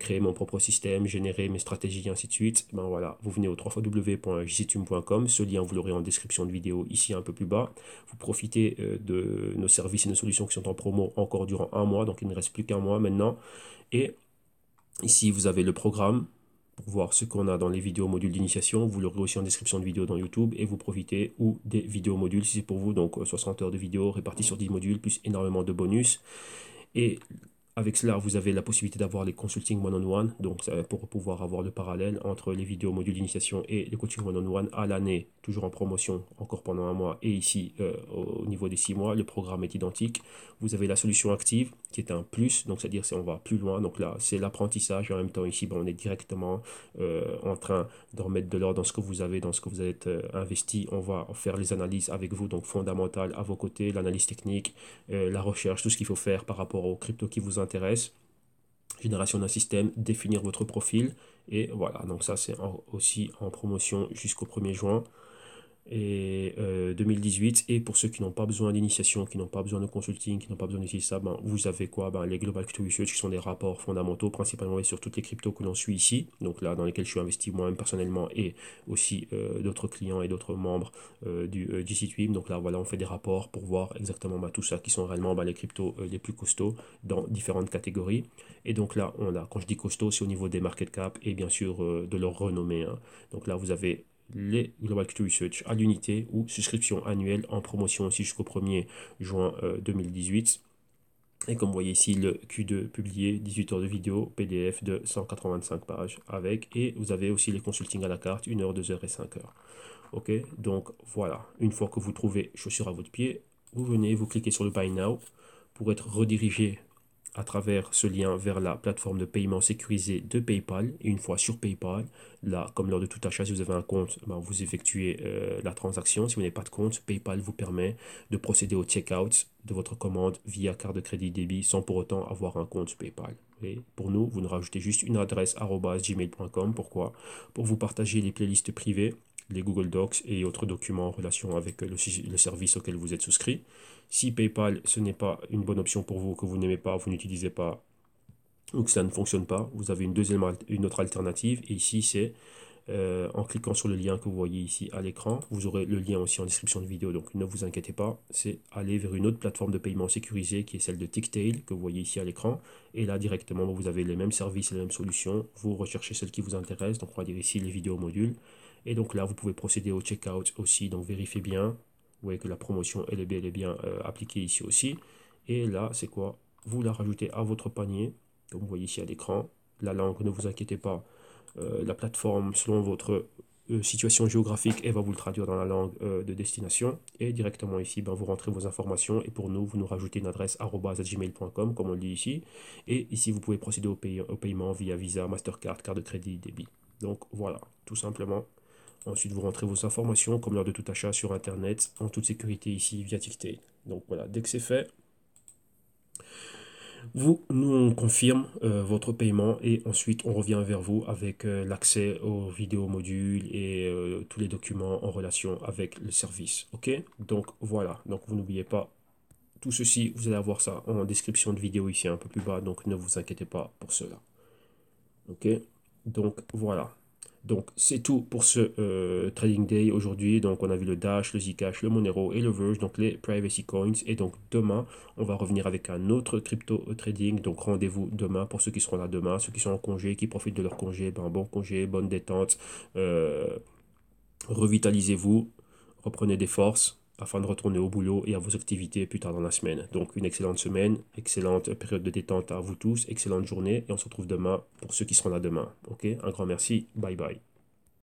créer mon propre système, générer mes stratégies et ainsi de suite. Ben voilà, vous venez au www.jctube.com, ce lien vous l'aurez en description de vidéo ici un peu plus bas. Vous profitez de nos services et nos solutions qui sont en promo encore durant un mois, donc il ne reste plus qu'un mois maintenant. Et ici, vous avez le programme pour voir ce qu'on a dans les vidéos modules d'initiation. Vous l'aurez aussi en description de vidéo dans YouTube et vous profitez ou des vidéos modules si c'est pour vous. Donc 60 heures de vidéo réparties sur 10 modules plus énormément de bonus. Et avec cela, vous avez la possibilité d'avoir les consulting one-on-one, donc pour pouvoir avoir le parallèle entre les vidéos modules d'initiation et le coaching one-on-one à l'année, toujours en promotion, encore pendant un mois, et ici, au niveau des 6 mois, le programme est identique. Vous avez la solution active, qui est un plus, donc c'est-à-dire on va plus loin, donc là, c'est l'apprentissage, en même temps, ici, on est directement en train de remettre de l'ordre dans ce que vous avez, dans ce que vous êtes investi. On va faire les analyses avec vous, donc fondamentales à vos côtés, l'analyse technique, la recherche, tout ce qu'il faut faire par rapport aux cryptos qui vous intéressent, génération d'un système, définir votre profil, et voilà, donc ça c'est aussi en promotion jusqu'au 1er juin et 2018. Et pour ceux qui n'ont pas besoin d'initiation, qui n'ont pas besoin de consulting, qui n'ont pas besoin d'utiliser ça, vous avez quoi? Les Global Crypto Research qui sont des rapports fondamentaux, principalement sur toutes les cryptos que l'on suit ici, donc là dans lesquels je suis investi moi-même personnellement et aussi d'autres clients et d'autres membres du site web. Donc là voilà, on fait des rapports pour voir exactement tout ça qui sont réellement les cryptos les plus costauds dans différentes catégories. Et donc là on a, quand je dis costaud, c'est au niveau des market cap et bien sûr de leur renommée, hein. Donc là vous avez les Global Crypto Research à l'unité ou souscription annuelle en promotion aussi jusqu'au 1er juin 2018. Et comme vous voyez ici, le Q2 publié, 18 heures de vidéo, PDF de 185 pages avec. Et vous avez aussi les consultings à la carte, 1 heure, 2 heures et 5 heures. Ok, donc voilà. Une fois que vous trouvez chaussure à votre pied, vous venez, vous cliquez sur le Buy Now pour être redirigé à travers ce lien vers la plateforme de paiement sécurisée de PayPal. Et une fois sur PayPal, là, comme lors de tout achat, si vous avez un compte, vous effectuez la transaction. Si vous n'avez pas de compte, PayPal vous permet de procéder au checkout de votre commande via carte de crédit débit sans pour autant avoir un compte PayPal. Et pour nous, vous nous rajoutez juste une adresse @gmail.com. Pourquoi? Pour vous partager les playlists privées, les Google Docs et autres documents en relation avec le service auquel vous êtes souscrit. Si PayPal, ce n'est pas une bonne option pour vous, que vous n'aimez pas, vous n'utilisez pas, ou que ça ne fonctionne pas, vous avez une autre alternative. Et ici, c'est en cliquant sur le lien que vous voyez ici à l'écran. Vous aurez le lien aussi en description de vidéo, donc ne vous inquiétez pas. C'est aller vers une autre plateforme de paiement sécurisée qui est celle de Ticktail que vous voyez ici à l'écran. Et là, directement, vous avez les mêmes services et les mêmes solutions. Vous recherchez celle qui vous intéresse. Donc, on va dire ici les vidéos modules. Et donc là, vous pouvez procéder au checkout aussi. Donc, vérifiez bien. Vous voyez que la promotion, elle est bien appliquée ici aussi. Et là, c'est quoi? Vous la rajoutez à votre panier, comme vous voyez ici à l'écran. La langue, ne vous inquiétez pas. La plateforme, selon votre situation géographique, elle va vous le traduire dans la langue de destination. Et directement ici, ben, vous rentrez vos informations. Et pour nous, vous nous rajoutez une adresse @gmail.com, comme on le dit ici. Et ici, vous pouvez procéder au paiement via Visa, Mastercard, carte de crédit, débit. Donc voilà, tout simplement. Ensuite, vous rentrez vos informations, comme lors de tout achat sur Internet, en toute sécurité ici via Ticktail. Donc voilà, dès que c'est fait, nous on confirme votre paiement et ensuite on revient vers vous avec l'accès aux vidéos modules et tous les documents en relation avec le service. Ok? Donc voilà, donc vous n'oubliez pas tout ceci, vous allez avoir ça en description de vidéo ici un peu plus bas, donc ne vous inquiétez pas pour cela. Ok? Donc voilà. Donc c'est tout pour ce Trading Day aujourd'hui. Donc on a vu le Dash, le Zcash, le Monero et le Verge, donc les Privacy Coins. Et donc demain, on va revenir avec un autre crypto trading. Donc rendez-vous demain pour ceux qui seront là demain, ceux qui sont en congé, qui profitent de leur congé. Ben, bon congé, bonne détente. Revitalisez-vous, reprenez des forces afin de retourner au boulot et à vos activités plus tard dans la semaine. Donc une excellente semaine, excellente période de détente à vous tous, excellente journée et on se retrouve demain pour ceux qui seront là demain. Ok, un grand merci, bye bye.